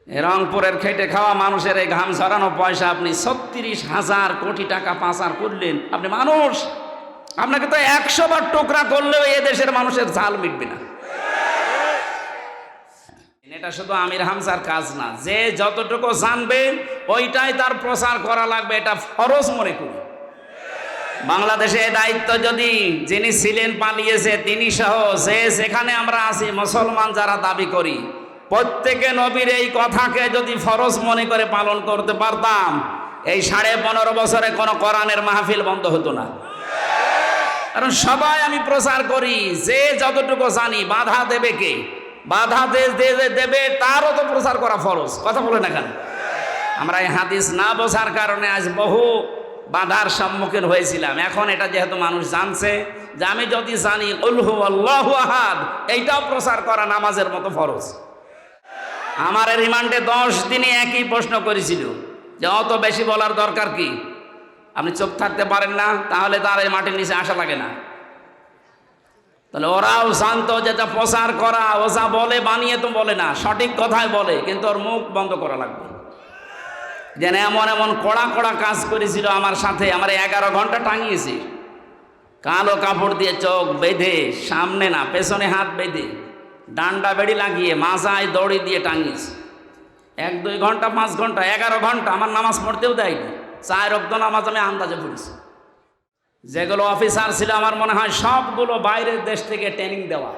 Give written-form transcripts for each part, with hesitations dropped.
রংপুরের খেটে খাওয়া মানুষের এই ঘাম ঝরানো পয়সা আপনি ৩৬,০০০ কোটি টাকা পাচার করলেন। আপনি মানুষ, আপনাকে তো ১০০ বার টোকরা করলেও এ দেশের মানুষের ঝাল মিটবে না। এটা শুধু আমির হামজার কাজ না, যে যতটুকু জানবে ওইটাই তার প্রচার করা লাগবে, এটা ফরজ মনে করি। বাংলাদেশে দায়িত্ব যদি যিনি ছিলেন পালিয়েছে তিনি সহ যে যেখানে আমরা আছি মুসলমান যারা দাবি করি, প্রত্যেকে নবীর এই কথাকে যদি ফরজ মনে করে পালন করতে পারতাম, এই 15.5 বছরে কোনো কোরআনের মাহফিল বন্ধ হতো না। কারণ সবাই আমি প্রচার করি, যে যতটুকু জানি বাধা দেবে কে? বাধা দেবে তারও তো প্রচার করা ফরজ। কথা বলে না কেন? আমরা এই হাদিস না বোঝার কারণে আজ বহু বাধার সম্মুখীন হয়েছিলাম। এখন এটা যেহেতু মানুষ জানছে যে আমি যদি জানি কুল হুয়াল্লাহু আহাদ, এইটাও প্রচার করা নামাজের মতো ফরজ। আমার রিমান্ডে 10 দিনে একই প্রশ্ন করেছিল যে অত বেশি বলার দরকার কি? আপনি চুপ থাকতে পারেন না, তাহলে তার এই মাটির নিচে আসা লাগে না। তাহলে ওরাও জানতো যেটা প্রচার করা, ও যা বলে বানিয়ে তো বলে না, সঠিক কথাই বলে, কিন্তু ওর মুখ বন্ধ করা লাগবে। যেন এমন এমন কড়া কড়া কাজ করেছিল আমার সাথে, আমার 11 ঘন্টা টাঙিয়েছি, কালো কাপড় দিয়ে চোখ বেঁধে, সামনে না পেছনে হাত বেঁধে, ডান্ডা বেড়ি লাগিয়ে মাজায় দড়ি দিয়ে টাঙিয়েছি। 1-2 ঘন্টা 5 ঘন্টা 11 ঘন্টা আমার নামাজ পড়তেও দেয়নি। 4 ওয়াক্ত নামাজ আমি আন্দাজে পড়েছি। যেগুলো অফিসার ছিল আমার মনে হয় সবগুলো বাইরের দেশ থেকে ট্রেনিং দেওয়া।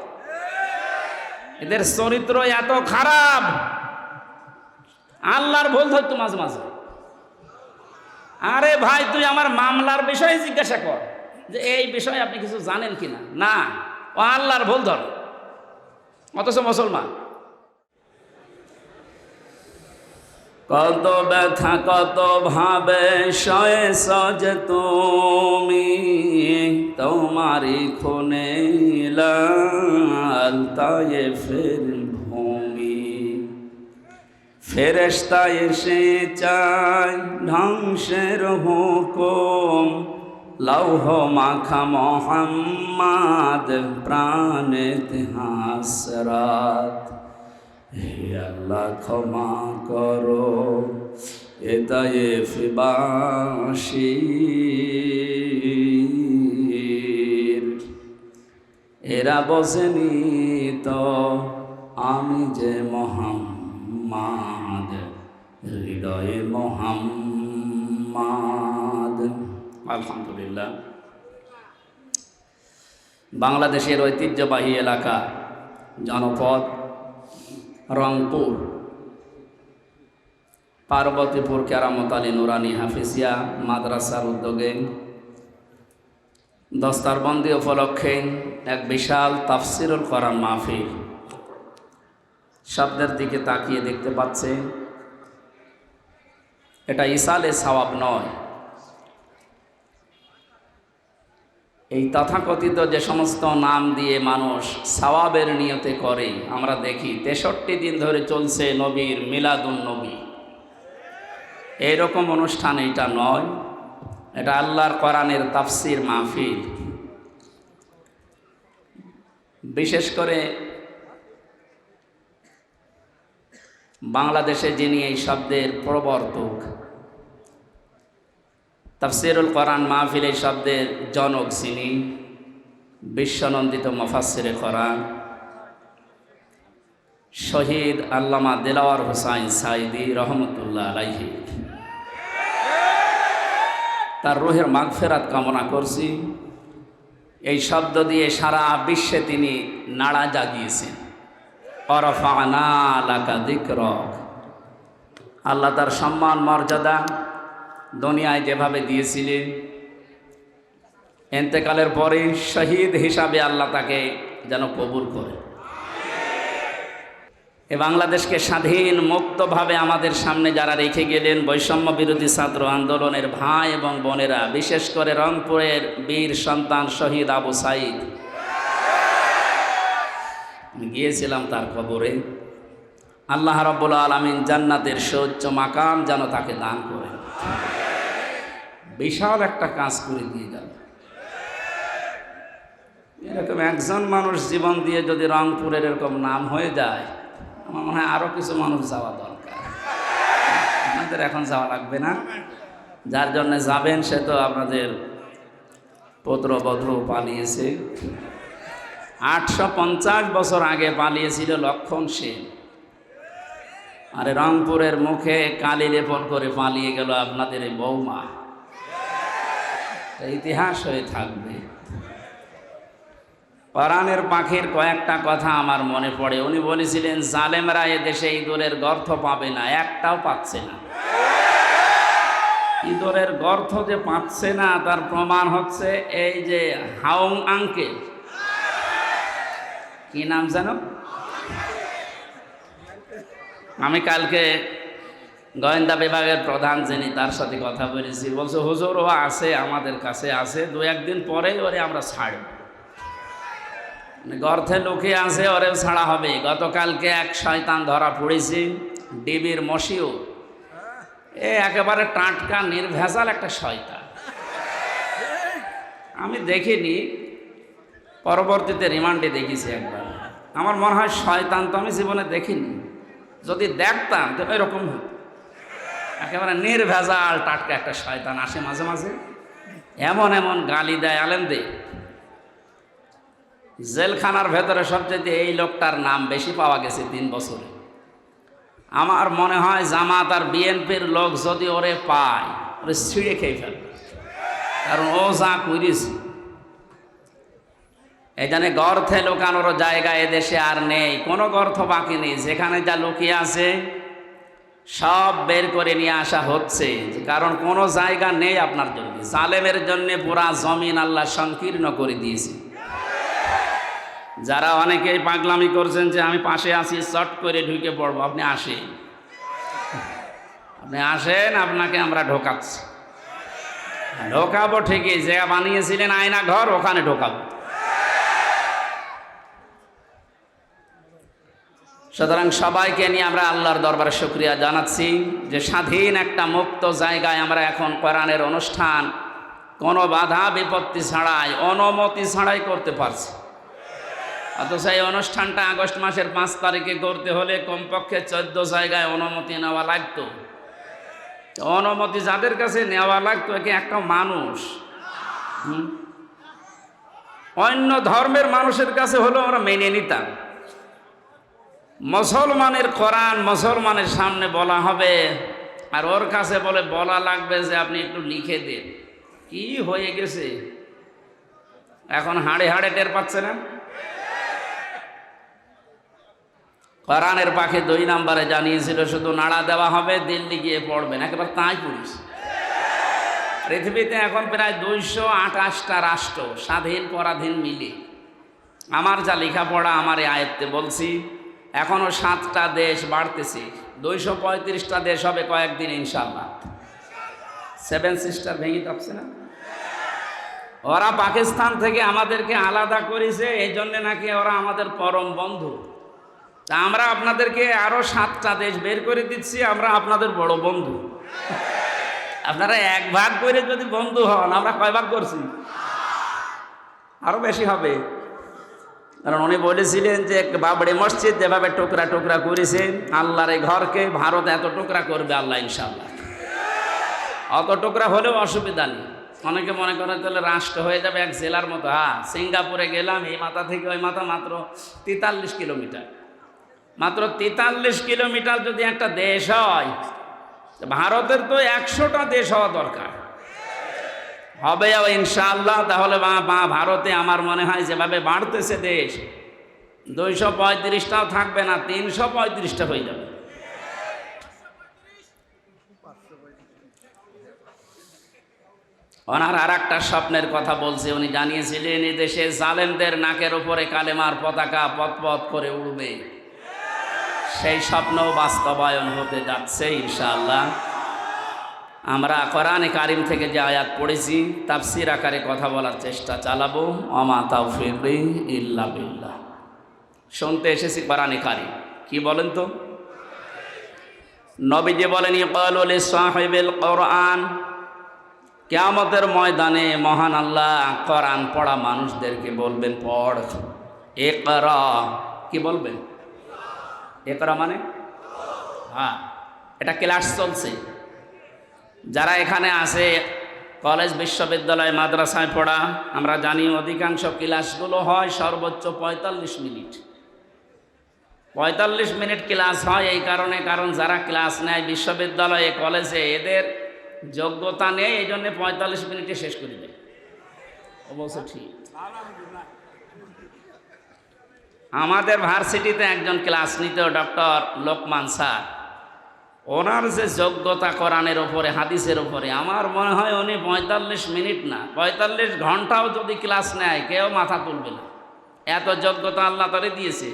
এদের চরিত্র এত খারাপ, আল্লাহর ভুল ধরতো মাঝে মাঝে। আরে ভাই, তুই আমার মামলার বিষয়ে জিজ্ঞাসা কর যে এই বিষয়ে আপনি কিছু জানেন কিনা। না, ও আল্লাহর ভুল ধর, অথচ মুসলমান। কত ব্যথা কত ভাবে সয়ে সজে তুমি, তোমারি খুনে লাল তায়েফের ভূমি। ফেরেশতা এসে চায় ধ্বংসের হুকুম, লৌহ মাখা মোহাম্মদ প্রাণেতে হাসরাত। হে আল্লাহ ক্ষমা করো এ তায়েফবাসীর, এরা বোঝেনি তো আমি যে মোহাম্মদ, হৃদয়ে মোহাম্মদ। আলহামদুলিল্লাহ, বাংলাদেশের ঐতিহ্যবাহী এলাকা জনপদ রংপুর, পার্বতীপুর কেরামত আলী নুরানি হাফিজিয়া মাদ্রাসার উদ্যোগে দস্তারবন্দি উপলক্ষে এক বিশাল তাফসিরুল কোরআন মাহফিল। শব্দের দিকে তাকিয়ে দেখতে পাচ্ছে, এটা ইসালে সওয়াব নয়। এই তথাকথিত যে সমস্ত নাম দিয়ে মানুষ সওয়াবের নিয়তে করে, আমরা দেখি 63 দিন ধরে চলছে নবীর মিলাদুন নবী। এইরকম অনুষ্ঠান এটা নয়, এটা আল্লাহর কোরআনের তাফসির মাহফিল। বিশেষ করে বাংলাদেশে যিনি এই শব্দের প্রবর্তক, তাফসিরুল কোরআন মাহফিল এই শব্দের জনক যিনি, বিশ্বনন্দিত মুফাসসিরে কোরআন শহীদ আল্লামা দিলওয়ার হোসাইন সাঈদী রহমতুল্লাহ আলাইহি, তার রূহের মাগফিরাত কামনা করছি। এই শব্দ দিয়ে সারা বিশ্বে তিনি নাড়া জাগিয়েছেন। ওয়ারাফা'না লাকা যিকরাক, আল্লাহ তার সম্মান মর্যাদা দুনিয়ায় যেভাবে দিয়েছিলেন, ইন্তেকালের পরে শহীদ হিসাবে আল্লাহ তাকে যেন কবুল করে। এ বাংলাদেশকে স্বাধীন মুক্তভাবে আমাদের সামনে যারা রেখে গেলেন, বৈষম্য বিরোধী ছাত্র আন্দোলনের ভাই এবং বোনেরা, বিশেষ করে রংপুরের বীর সন্তান শহীদ আবু সাঈদ, গিয়েছিলাম তার কবরে। আল্লাহ রাব্বুল আলামিন জান্নাতের সুউচ্চ মাকাম যেন তাকে দান করেন। বিশাল একটা কাজ করে দিয়ে যাবে। এরকম একজন মানুষ জীবন দিয়ে যদি রংপুরের এরকম নাম হয়ে যায়, আমার মনে হয় আরো কিছু মানুষ যাওয়া দরকার। আপনাদের এখন যাওয়া লাগবে না, যার জন্য যাবেন সে তো আপনাদের পুত্রবধূ পালিয়েছে। 850 বছর আগে পালিয়েছিল লক্ষণ সেন, আর রংপুরের মুখে কালি লেপন করে পালিয়ে গেল আপনাদের এই বৌমা। ইতিহাস হয়ে থাকবে। কোরআনের পাখির কয়েকটা কথা আমার মনে পড়ে। উনি বলেছিলেন জালেমরা এ দেশে ইঁদুরের গর্ত পাবে না, একটাও পাচ্ছে না। ইঁদুরের গর্ত যে পাচ্ছে না তার প্রমাণ হচ্ছে এই যে হাউং আঙ্কেল, কি নাম জানো? আমি কালকে গোয়েন্দা বিভাগের প্রধান যিনি তার সাথে কথা বলেছি, বলছে হুজুর ও আছে আমাদের কাছে আছে, 2-1 দিন পরেই ওরে আমরা ছাড়ব। গর্তে লুকিয়ে আছে, ওরেও ছাড়া হবে। গতকালকে এক শয়তান ধরা পড়েছে, ডিবির মশিও, একেবারে টাটকা নির্ভেজাল একটা শয়তান। আমি দেখিনি, পরবর্তীতে রিমান্ডে দেখেছি একবার। আমার মনে হয় শয়তান তো আমি জীবনে দেখিনি, যদি দেখতাম তো এরকম হতো। একেবারে নির্ভেজাল টাটকা একটা শয়তান আসে মাঝে মাঝে, এমন এমন গালি দেয় আলেমদের। জেলখানার ভেতরে সবচেয়ে এই লোকটার নাম বেশি পাওয়া গেছে 3 বছরে। আমার মনে হয় জামাত আর বিএনপির লোক যদি ওরে পায়, ওরে ছিঁড়ে খেয়ে ফেলবে, কারণ ও যা করেছে। এই জন্য গর্থে লুকানোর জায়গা এদেশে আর নেই, কোনো গর্ত বাকি নেই। যেখানে যা লুকিয়ে আছে সব বের করে নিয়ে আসা হচ্ছে, কারণ কোনো জায়গা নেই আপনার জন্য। জালেমের জন্য পুরা জমিন আল্লাহ সংকীর্ণ করে দিয়েছে। যারা অনেকেই পাগলামি করছেন যে আমি পাশে আছি চট করে ঢুকে পড়বো, আপনি আসেন, আপনাকে আমরা ঢোকাচ্ছি। ঢোকাবো ঠিকই, যে বানিয়েছিলেন আয়না ঘর ওখানে ঢোকাবো। সুতরাং সবাইকে নিয়ে আমরা আল্লাহর দরবারে শুকরিয়া জানাচ্ছি যে স্বাধীন একটা মুক্ত জায়গায় আমরা এখন কোরআনের অনুষ্ঠান কোনো বাধা বিপত্তি ছাড়াই, অনুমতি ছাড়াই করতে পারছি। অথচ এই অনুষ্ঠানটা আগস্ট মাসের 5 তারিখে করতে হলে কমপক্ষে 14 জায়গায় অনুমতি নেওয়া লাগতো। অনুমতি যাদের কাছে নেওয়া লাগতো একে একটা মানুষ, অন্য ধর্মের মানুষের কাছে হলেও আমরা মেনে নিতাম। মুসলমানের কোরআন মুসলমানের সামনে বলা হবে, আর ওর কাছে বলা লাগবে যে আপনি একটু লিখে দেন। কি হয়ে গেছে এখন, হাড়ে হাড়ে টের পাচ্ছে না। কোরআনের পাখি 2 নম্বরে জানিয়েছিল শুধু নাড়া দেওয়া হবে, দিল্লি গিয়ে পড়বেন। একেবারে তাই করিস। পৃথিবীতে এখন প্রায় 228টা রাষ্ট্র, স্বাধীন পরাধীন মিলে। আমার যা লেখাপড়া আমার এই আয়ত্তে বলছি, এখনও 7টা দেশ বাড়তেছে, 235টা দেশ হবে কয়েকদিন ইনশাআল্লাহ। 7 সিস্টার ভেঙে যাচ্ছে না? ওরা পাকিস্তান থেকে আমাদেরকে আলাদা করেছে, এই জন্যে নাকি ওরা আমাদের পরম বন্ধু। তা আমরা আপনাদেরকে আরো 7টা দেশ বের করে দিচ্ছি, আমরা আপনাদের বড় বন্ধু। আপনারা 1 ভাগ করে যদি বন্ধু হন, আমরা কয় ভাগ করছি? আরো বেশি হবে। কারণ উনি বলেছিলেন যে বাবরি মসজিদ যেভাবে টুকরা টুকরা করেছেন আল্লাহর এই ঘরকে, ভারত এত টুকরা করবে আল্লাহ ইনশাআল্লাহ। অত টুকরা হলেও অসুবিধা নেই। অনেকে মনে করে তাহলে রাষ্ট্র হয়ে যাবে এক জেলার মতো। হ্যাঁ, সিঙ্গাপুরে গেলাম, এই মাথা থেকে ওই মাথা মাত্র 43 কিলোমিটার। মাত্র 43 কিলোমিটার যদি একটা দেশ হয়, ভারতের তো 100টা দেশ হওয়া দরকার। হবে ইনশাআল্লাহ। তাহলে ভারতে আমার মনে হয় যেভাবে বাড়তেছে দেশ, 235টাও থাকবে না, 335টা হয়ে যাবে। ওনার আর একটা স্বপ্নের কথা বলছে। উনি জানিয়েছিলেন এই দেশে জালেমদের নাকের উপরে কালেমার পতাকা পথ করে উড়বে। সেই স্বপ্নও বাস্তবায়ন হতে যাচ্ছে ইনশাআল্লাহ। আমরা কোরআনে কারিম থেকে যে আয়াত পড়েছি তাফসীর আকারে কথা বলার চেষ্টা চালাবো। ওমা তাওফীক ইল্লা বিল্লাহ। শুনতে এসেছি কোরআনে কারিম কি বলেন তো? নবীজি বলেন ইকালু লিসাহিবিল কোরআন, কিয়ামতের ময়দানে মহান আল্লাহ কোরআন পড়া মানুষদেরকে বলবেন পড়। ইকরা, কি বলবেন? ইকরা মানে হ্যাঁ এটা ক্লাস চলছে। যারা এখানে আছে কলেজ বিশ্ববিদ্যালয় মাদ্রাসায় পড়া, আমরা জানি অধিকাংশ ক্লাসগুলো হয় সর্বোচ্চ 45 মিনিট। 45 মিনিট ক্লাস হয় এই কারণ যারা ক্লাস নেয় বিশ্ববিদ্যালয়ে কলেজে এদের যোগ্যতা নেই, এই জন্য 45 মিনিটে শেষ করে দেয়। অবশ্য ঠিক। আমাদের ভার্সিটিতে একজন ক্লাস নিত, ডক্টর লোকমান স্যার। ওনার যে যোগ্যতা কোরআনের ওপরে, হাদিসের ওপরে, আমার মনে হয় উনি 45 মিনিট না 45 ঘন্টাও যদি ক্লাস নেয় কেউ মাথা তুলবে না, এত যোগ্যতা আল্লাহ তারে দিয়েছে।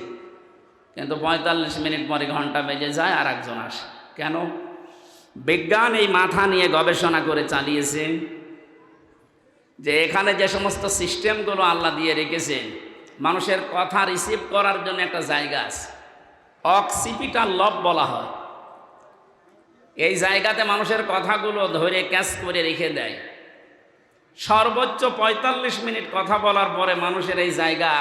কিন্তু 45 মিনিট পরে ঘন্টা বেজে যায় আর একজন আসে। কেন? বিজ্ঞান এই মাথা নিয়ে গবেষণা করে চালিয়েছে যে এখানে যে সমস্ত সিস্টেমগুলো আল্লাহ দিয়ে রেখেছেন, মানুষের কথা রিসিভ করার জন্য একটা জায়গা আছে, অক্সিপিটাল লব বলা হয়। এই জায়গাতে মানুষের কথাগুলো ধরে ক্যাচ করে রেখে দেয়। সর্বোচ্চ 45 মিনিট কথা বলার পরে মানুষের এই জায়গা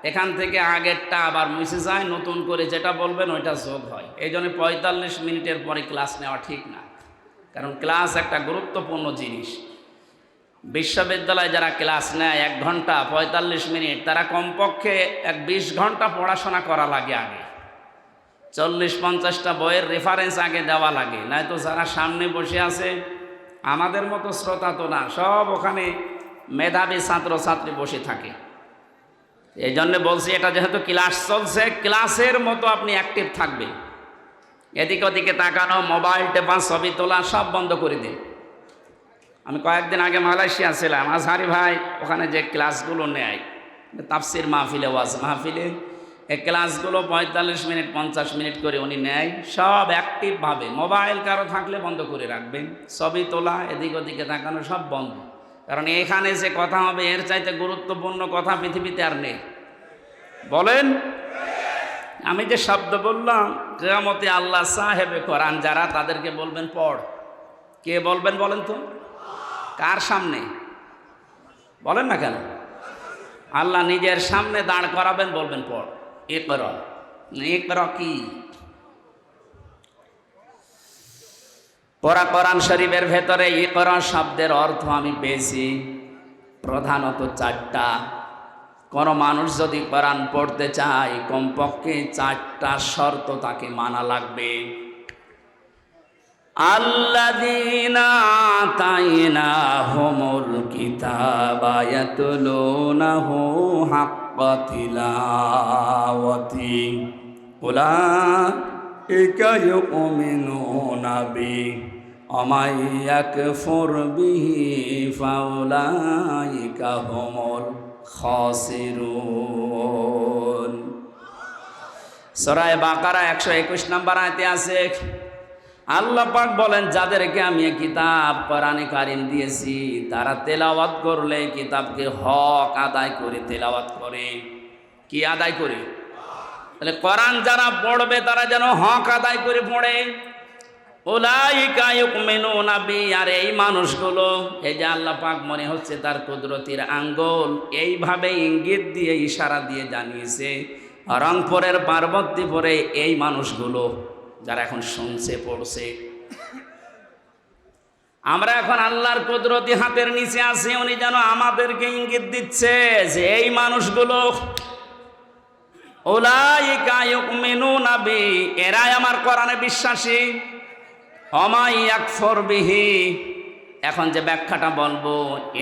এখান থেকে আগেরটা আবার মুছে যায়, নতুন করে যেটা বলবেন ওইটা যোগ হয়। এই জন্য 45 মিনিটের পরে ক্লাস নেওয়া ঠিক না, কারণ ক্লাস একটা গুরুত্বপূর্ণ জিনিস। বিশ্ববিদ্যালয়ে যারা ক্লাস নেয় 1 ঘন্টা 45 মিনিট, তারা কমপক্ষে 20 ঘন্টা পড়াশোনা করা লাগে। আগে 40-50টা বইয়ের রেফারেন্স আগে দেওয়া লাগে, নয়তো যারা সামনে বসে আছে আমাদের মতো শ্রোতা তো না, সব ওখানে মেধাবী ছাত্রছাত্রী বসে থাকে। এই জন্য বলছি, এটা যেহেতু ক্লাস চলছে, ক্লাসের মতো আপনি অ্যাক্টিভ থাকবেন। এদিকে ওদিকে তাকানো, মোবাইল টেপা, ছবি তোলা সব বন্ধ করে দিন। আমি কয়েকদিন আগে মালয়েশিয়া ছিলাম, আজহারি ভাই ওখানে যে ক্লাসগুলো নেয় তাফসির মাহফিলে, ওয়াজ মাহফিলে, এই ক্লাসগুলো 45 মিনিট 50 মিনিট করে উনি নেয়, সব অ্যাক্টিভভাবে। মোবাইল কারো থাকলে বন্ধ করে রাখবেন, ছবি তোলা, এদিক ওদিকে তাকানো সব বন্ধ। কারণ এখানে যে কথা হবে এর চাইতে গুরুত্বপূর্ণ কথা পৃথিবীতে আর নেই। বলেন, আমি যে শব্দ বললাম, কিয়ামতে আল্লাহ সাহেবে কোরআন যারা, তাদেরকে বলবেন পড়। কে বলবেন বলেন তো? কার সামনে বলেন না কেন? আল্লাহ নিজের সামনে দাঁড় করাবেন, বলবেন পড়। ইকরা। ইকরা কি? কোরআন শরীফের ভেতরে ইকরা শব্দের অর্থ আমি পেয়েছি প্রধানত 4টা। কোনো মানুষ যদি কোরআন পড়তে চায় কমপক্ষে 4টা শর্ত তাকে মানা লাগবে। আল্লাযীনা আতাইনাহুমুল কিতাবা ইয়াতলুনাহু হাক্কা তিলাওয়াতি উলাইকা ইউমিনুনা বিহি ওয়া মান ইয়াকফুর বিহি ফাউলাইকা হুমুল খাসিরুন। সূরা বাকারা 121 নম্বর আয়াতে আছে, আল্লাহ পাক বলেন, যাদেরকে আমি কিতাব কোরআনে কারীম দিয়েছি তারা তেলাওয়াত করলে কিতাবকে হক আদায় করে তেলাওয়াত করে। কি আদায় করে? তাহলে কোরআন যারা পড়বে তারা যেন হক আদায় করে পড়ে। উলাইকা ইউমিনুনা বি, আর এই মানুষগুলো, এই যে আল্লাহ পাক মনে হচ্ছে তার কুদরতির আঙ্গুল এইভাবে ইঙ্গিত দিয়ে ইশারা দিয়ে জানিয়েছে, রংপুরের পার্বতীপুরে এই মানুষগুলো যারা এখন শুনছে পড়ছে, আমরা এখন আল্লাহর কুদরতি হাতের নিচে আছি, উনি যেন আমাদেরকে ইঙ্গিত দিচ্ছে যে এই মানুষগুলো, উলাইকা ইউমিনুনা বি, এরাই আমার কোরআনে বিশ্বাসী। ওয়া মান ইয়াকফুর বিহি, এখন যে ব্যাখ্যাটা বলবো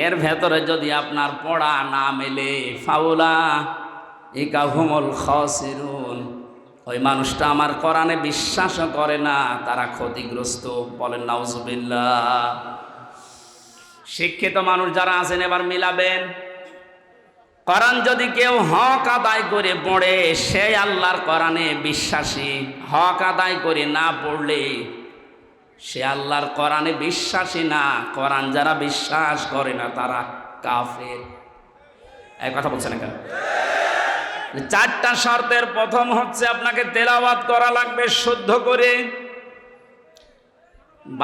এর ভেতরে যদি আপনার পড়া না মেলে, ফাউলাইকা হুমুল খাসিরুন, ওই মানুষটা আমার কোরআনে বিশ্বাসও করে না, তারা ক্ষতিগ্রস্ত। বলেন নাউজুবিল্লাহ। শিক্ষিত মানুষ যারা আছেন এবার মিলাবেন, কোরআন যদি কেউ হক আদায় করে পড়ে সে আল্লাহর কোরআনে বিশ্বাসী, হক আদায় করে না পড়লে সে আল্লাহর কোরআনে বিশ্বাসী না। কোরআন যারা বিশ্বাস করে না তারা কাফের। এই কথা বলছেন কেন? 4টা শর্তের প্রথম হচ্ছে আপনাকে তেলাওয়াত করা লাগবে শুদ্ধ করে।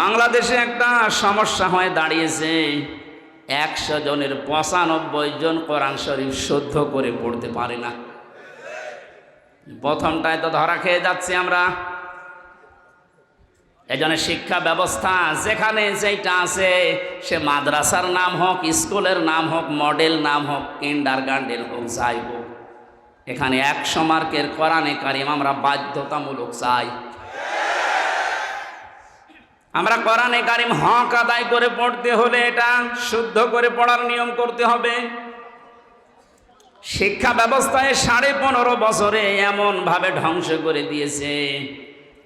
বাংলাদেশে একটা সমস্যা হয়ে দাঁড়িয়েছে, 100 জনের 95 জন কোরআন শরীফ শুদ্ধ করে পড়তে পারে না। প্রথমটায় তো ধরা খেয়ে যাচ্ছি আমরা। এজন্য শিক্ষা ব্যবস্থা যেখানে যেটা আছে, সে মাদ্রাসার নাম হোক, স্কুলের নাম হোক, মডেল নাম হোক, কিন্ডারগার্টেন হোক, যাই হোক, এখানে 100 মার্কের কোরআনে কারিম আমরা বাধ্যতামূলক চাই। আমরা কোরআনে কারিম হক আদায় করে পড়তে হলে এটা শুদ্ধ করে পড়ার নিয়ম করতে হবে। শিক্ষা ব্যবস্থায় 15.5 বছরে এমন ভাবে ধ্বংস করে দিয়েছে,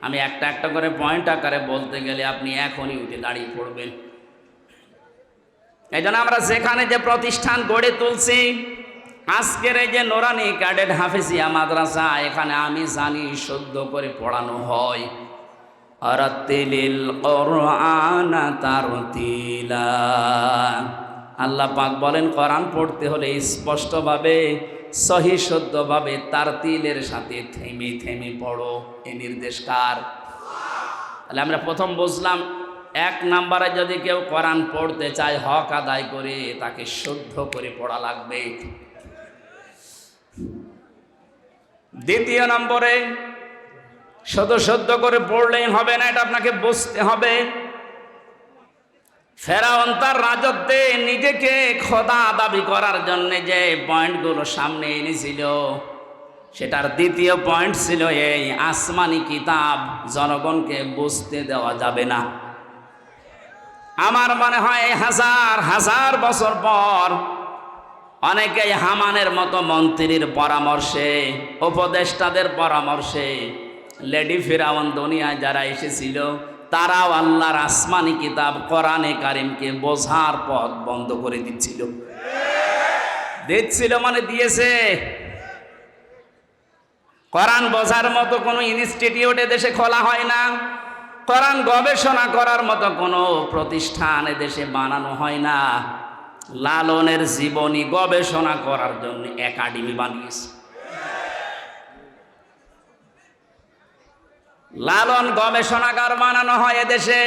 আমি একটা একটা করে পয়েন্ট আকারে বলতে গেলে আপনি এখনই উঠে দাঁড়িয়ে পড়বেন। এই জন্য আমরা যেখানে যে প্রতিষ্ঠান গড়ে তুলছি, আজকের এই যে নোরানি ক্যাডেট হাফেজিয়া মাদ্রাসা, এখানে আমি জানি শুদ্ধ করে পড়ানো হয়। আরাতিলিল কোরআন তারতিলা, আল্লাহ পাক বলেন কোরআন পড়তে হলে স্পষ্টভাবে, সহি শুদ্ধভাবে, তারতিলের সাথে থেমে থেমে পড়ো। এই নির্দেশ কার? তাহলে আমরা প্রথম বুঝলাম, 1 নম্বরে যদি কেউ কোরআন পড়তে চায় হক আদায় করে, তাকে শুদ্ধ করে পড়া লাগবে। দ্বিতীয় নম্বরে, শুধু শুদ্ধ করে পড়লেই হবে না, এটা আপনাকে বুঝতে হবে। ফেরাউন তার রাজত্বে নিজেকে খোদা দাবি করার জন্য যে পয়েন্টগুলো সামনে এনেছিল, সেটার দ্বিতীয় পয়েন্ট ছিল এই, আসমানি কিতাব জনগণকে বুঝতে দেওয়া যাবে না। আমার মনে হয় 1000 বছর পর অনেকেই হামানের মতো মন্ত্রীর পরামর্শে, উপদেষ্টাদের পরামর্শে, লেডি ফিরাউন দুনিয়ায় যারা এসেছিল, তারাও আল্লাহর আসমানি কিতাব কোরআনে কারিমকে বোঝার পথ বন্ধ করে দিচ্ছিল। মানে দিয়েছে। কোরআন বোঝার মতো কোনো ইনস্টিটিউট দেশে খোলা হয় না, কোরআন গবেষণা করার মতো কোনো প্রতিষ্ঠান দেশে বানানো হয় না। লালনের জীবনী গবেষণা করার জন্য একাডেমি বানিয়েছে। লালন গবেষণাগার বানানো হয় এদেশে,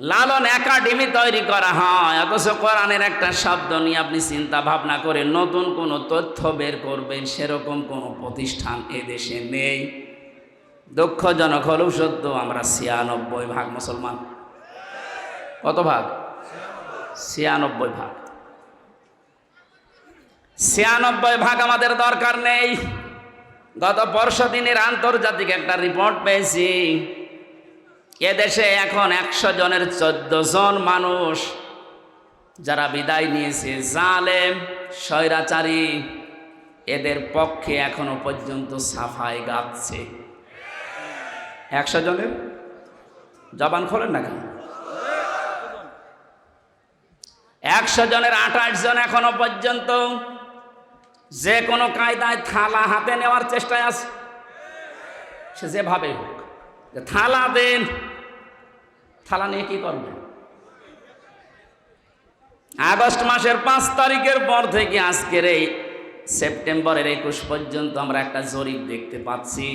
লালন একাডেমি তৈরি করা হয়, অথচ কোরআনের একটা শব্দ নিয়ে আপনি চিন্তা ভাবনা করে নতুন কোনো তথ্য বের করবেন, সেরকম কোনো প্রতিষ্ঠান এদেশে নেই। দুঃখজনক হলেও সত্য, আমরা 96% মুসলমান। কত ভাগ? 96%। 96% আমাদের দরকার নেই। গত পরশু দিনের আন্তর্জাতিক একটা রিপোর্ট পেয়েছি, এদেশে এখন 100 জনের 14 জন মানুষ যারা বিদায় নিয়েছে, জালেম স্বৈরাচারী, এদের পক্ষে এখনো পর্যন্ত সাফাই গাচ্ছে। 100 জনের জবান খোলেন না কেন? 100 জনের 28 জন এখনো পর্যন্ত যে কোনো কায়দায় থালা হাতে নেওয়ার চেষ্টায় আছে। সে যেভাবে হোক, যে থালা দেন, থালা নিয়ে কি করবেন? আগস্ট মাসের 5 তারিখের পর থেকে আজকের এই সেপ্টেম্বরের 21 পর্যন্ত আমরা একটা জরিপ দেখতে পাচ্ছি,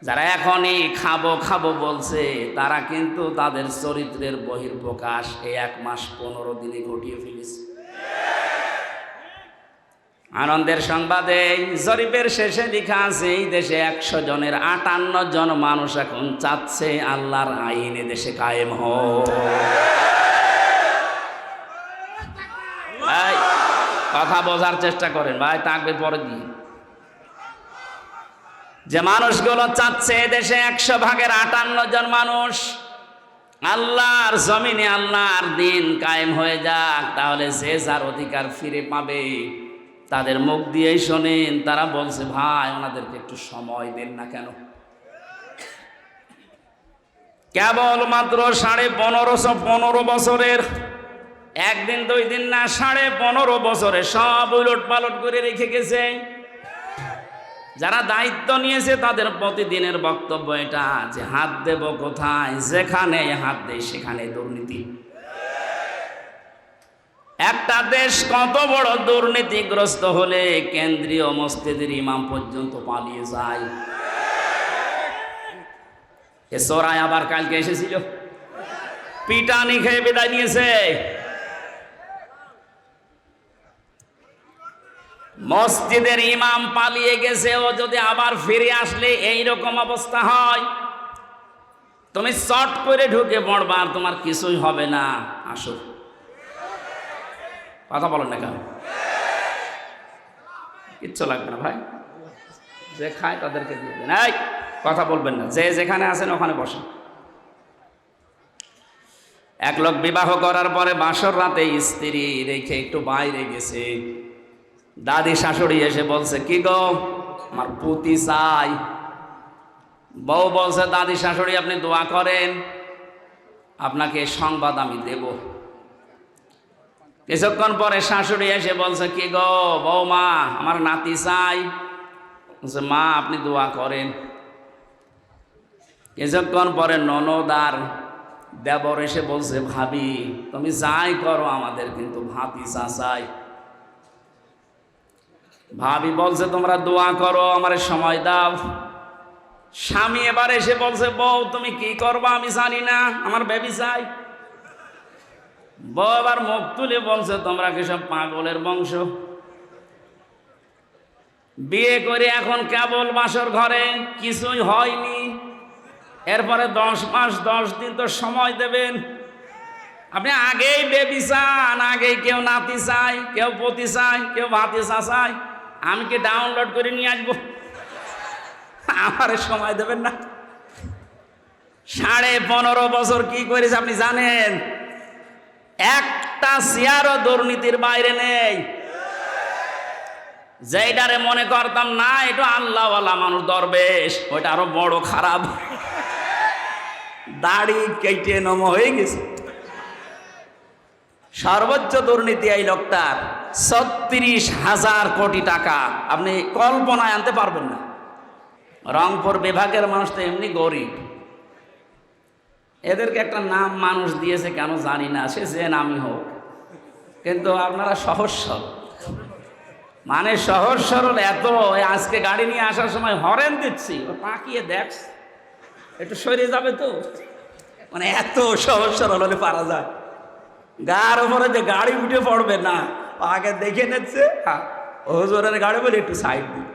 যারা এখনই খাবো খাবো বলছে, তারা কিন্তু তাদের চরিত্রের বহিঃপ্রকাশ এই 1 মাস 15 দিনে ঘটিয়ে ফেলেছে। আনন্দের সংবাদে জরিপের শেষে লেখা আছে, এই দেশে 100 জনের 58 জন মানুষ এখন চাচ্ছে আল্লাহর আইন দেশে কায়েম হোক। ভাই কথা বোঝার চেষ্টা করেন ভাই, তাকবীর পরে দিয়ে। যে মানুষগুলো চাচ্ছে দেশে 100 ভাগের 58 জন মানুষ আল্লাহর জমিনে আল্লাহর দিন কায়েম হয়ে যাক, তাহলে যে যার অধিকার ফিরে পাবে, তাদের মুখ দিয়েই শোনেন। তারা বলছে, ভাই ওনাদেরকে একটু সময় দেন না কেন? কেবল মাত্র 1515 বছরের, একদিন 2 দিন না, 15.5 বছরে সব উলট পালট করে রেখে গেছে। যারা দায়িত্ব নিয়েছে তাদের প্রতিদিনের বক্তব্য এটা যে হাত দেব কোথায়, যেখানে হাত দেয় সেখানে দুর্নীতি। একটা দেশ কত বড় দুর্নীতিগ্রস্ত হলে কেন্দ্রীয় মসজিদের ইমাম পর্যন্ত পালিয়ে যায়। এ চোরাই আবার কালকে এসেছিল, পিটানি খেয়ে বিদায় নিয়েছে। মসজিদের ইমাম পালিয়ে গেছে, ও যদি আবার ফিরে আসলে এই রকম অবস্থা হয়, তুমি চট করে ঢুকে পড়বা, আর তোমার কিছুই হবে না। আসো, কথা বলেন না কেন? কিচ্ছু লাগবে না ভাই, যে খায় তাদেরকে দিয়ে দেন। এই কথা বলবেন না, যে যেখানে আছেন ওখানে বসেন। এক লোক বিবাহ করার পরে বাসর রাতে স্ত্রী রেখে একটু বাইরে গেছে। দাদি শাশুড়ি এসে বলছে, কি গো, আমার পুতি চাই। বউ বলছে, দাদি শাশুড়ি আপনি দোয়া করেন, আপনাকে সংবাদ আমি দেব। কিছুক্ষণ পরে শাশুড়ি এসে বলছে, কি গো বৌমা, আমার নাতি চাই। বলছে, মা আপনি দোয়া করেন। কিছুক্ষণ পরে ননদ আর দেবর এসে বলছে, ভাবি তুমি যাই করো আমাদের কিন্তু ভাতিজা চাই। ভাবি বলছে, তোমরা দোয়া করো, আমার সময় দাও। স্বামী এবার এসে বলছে, বউ তুমি কি করবা আমি জানি না, আমার বেবি চাই। বউ আবার মুখ তুলে বলছে, তোমরা কি সব পাগলের বংশ? বিয়ে করে এখন কেবল বাসর ঘরে, কিছুই হয়নি। এরপরে 10 মাস 10 দিন তো সময় দেবেন। আপনি আগেই বেবি চান, আগেই কেউ নাতি চাই, কেউ পতি চাই, কেউ ভাতিজা চাই। আমি কি ডাউনলোড করে নিয়ে আসবো? আমার সময় দেবেন না? 15.5 বছর কি করেছে আপনি জানেন? একটা চেয়ারও দুর্নীতির বাইরে নেই। যেইটারে মনে করতাম না এটা আল্লাহওয়ালা মানুষ দরবেশ, ওইটা আরো বড় খারাপ। দাড়ি কেটে নম হয়ে গেছে। সর্বোচ্চ দুর্নীতি এই লোকটার 36,000 কোটি টাকা। আপনি কল্পনায় আনতে পারবেন না। রংপুর বিভাগের মানুষ তো এমনি গরিব, এদেরকে একটা নাম মানুষ দিয়েছে কেন জানি না, সে যে নামই হোক, কিন্তু আপনারা সহজ সরল, মানে সহজ সরল এত। আজকে গাড়ি নিয়ে আসার সময় হরেন দিচ্ছি, ও তাকিয়ে দেখ একটু সরে যাবে তো, মানে এত সহজ সরল হলে পারা যায়। গার উপরে যে গাড়ি উঠে পড়বে না, আগে দেখে নিচ্ছে, হুজুরের গাড়ি বলে একটু সাইড দিই।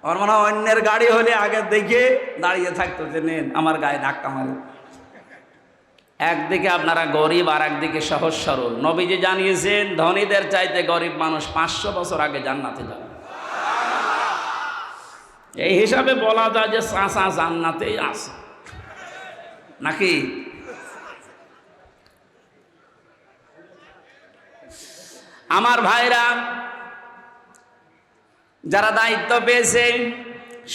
আমার মনে হয় অন্যের গাড়ি হলে আগে দেখে দাঁড়িয়ে থাকতো যে নেন আমার গায়ে ধাক্কা মারে। একদিকে আপনারা গরিব আর একদিকে সহজ সরল। নবীজি জানিয়েছেন ধনীদের চাইতে গরিব মানুষ 500 বছর আগে জান্নাতে যাবে। এই হিসাবে বলা যায় যে চাচা জান্নাতেই আছে নাকি? আমার ভাইরা যারা দায়িত্ব পেয়েছে,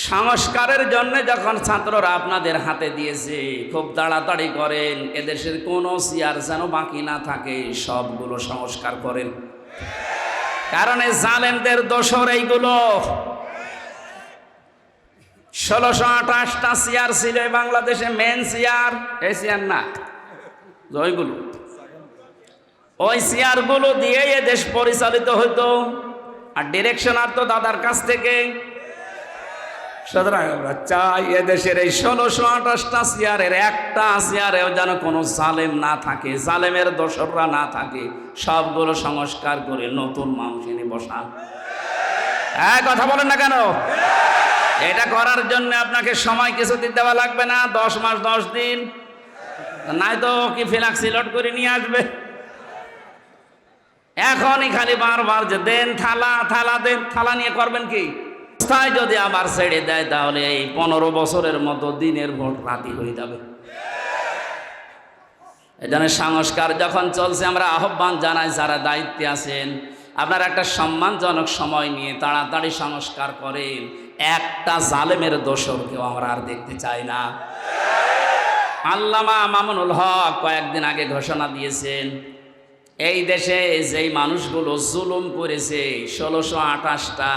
সংস্কারের জন্য যখন ছাত্ররা আপনাদের হাতে দিয়েছে, খুব তাড়াতাড়ি করেন, এদেশের কোনো চেয়ার যেন বাকি না থাকে, সবগুলো সংস্কার করেন। কারণ এই জালেমদের দোসর এইগুলো। 1628টা চেয়ার ছিল বাংলাদেশে, মেন চেয়ার, এই চেয়ার না, ওইগুলো, ওই চেয়ারগুলো দিয়ে এ দেশ পরিচালিত হতো, আর ডিরেকশন আর তো দাদার কাছ থেকে। সুতরাং আমরা চাই এদেশের এই 1628টা চেয়ারের একটা চেয়ারেও যেন কোনো জালেম না থাকে, জালেমের দোসররা না থাকে, সবগুলো সংস্কার করে নতুন মানুষ এনে বসা। হ্যাঁ, কথা বলেন না কেন? এটা করার জন্য আপনাকে সময় কিছুদিন দেওয়া লাগবে না, 10 মাস 10 দিন, নাই তো কি ফ্ল্যাক্স লোড করে নিয়ে আসবে। এখনই খালি বারবার যে দেন থালা, থালা দেন, থালা নিয়ে করবেন কি? যদি আবার ছেড়ে দেয় তাহলে এই 15 বছরের মতো দিনের ভোট রাতি হয়ে যাবে। এজন্য সংস্কার যখন চলছে, আমরা আহ্বান জানাই যারা দায়িত্বে আছেন, আপনারা একটা সম্মানজনক সময় নিয়ে তাড়াতাড়ি সংস্কার করেন। একটা জালেমের দোসরকেও আমরা আর দেখতে চাই না। আল্লামা মামুনুল হক কয়েকদিন আগে ঘোষণা দিয়েছেন, এই দেশে যেই মানুষগুলো জুলুম করেছে 1628টা,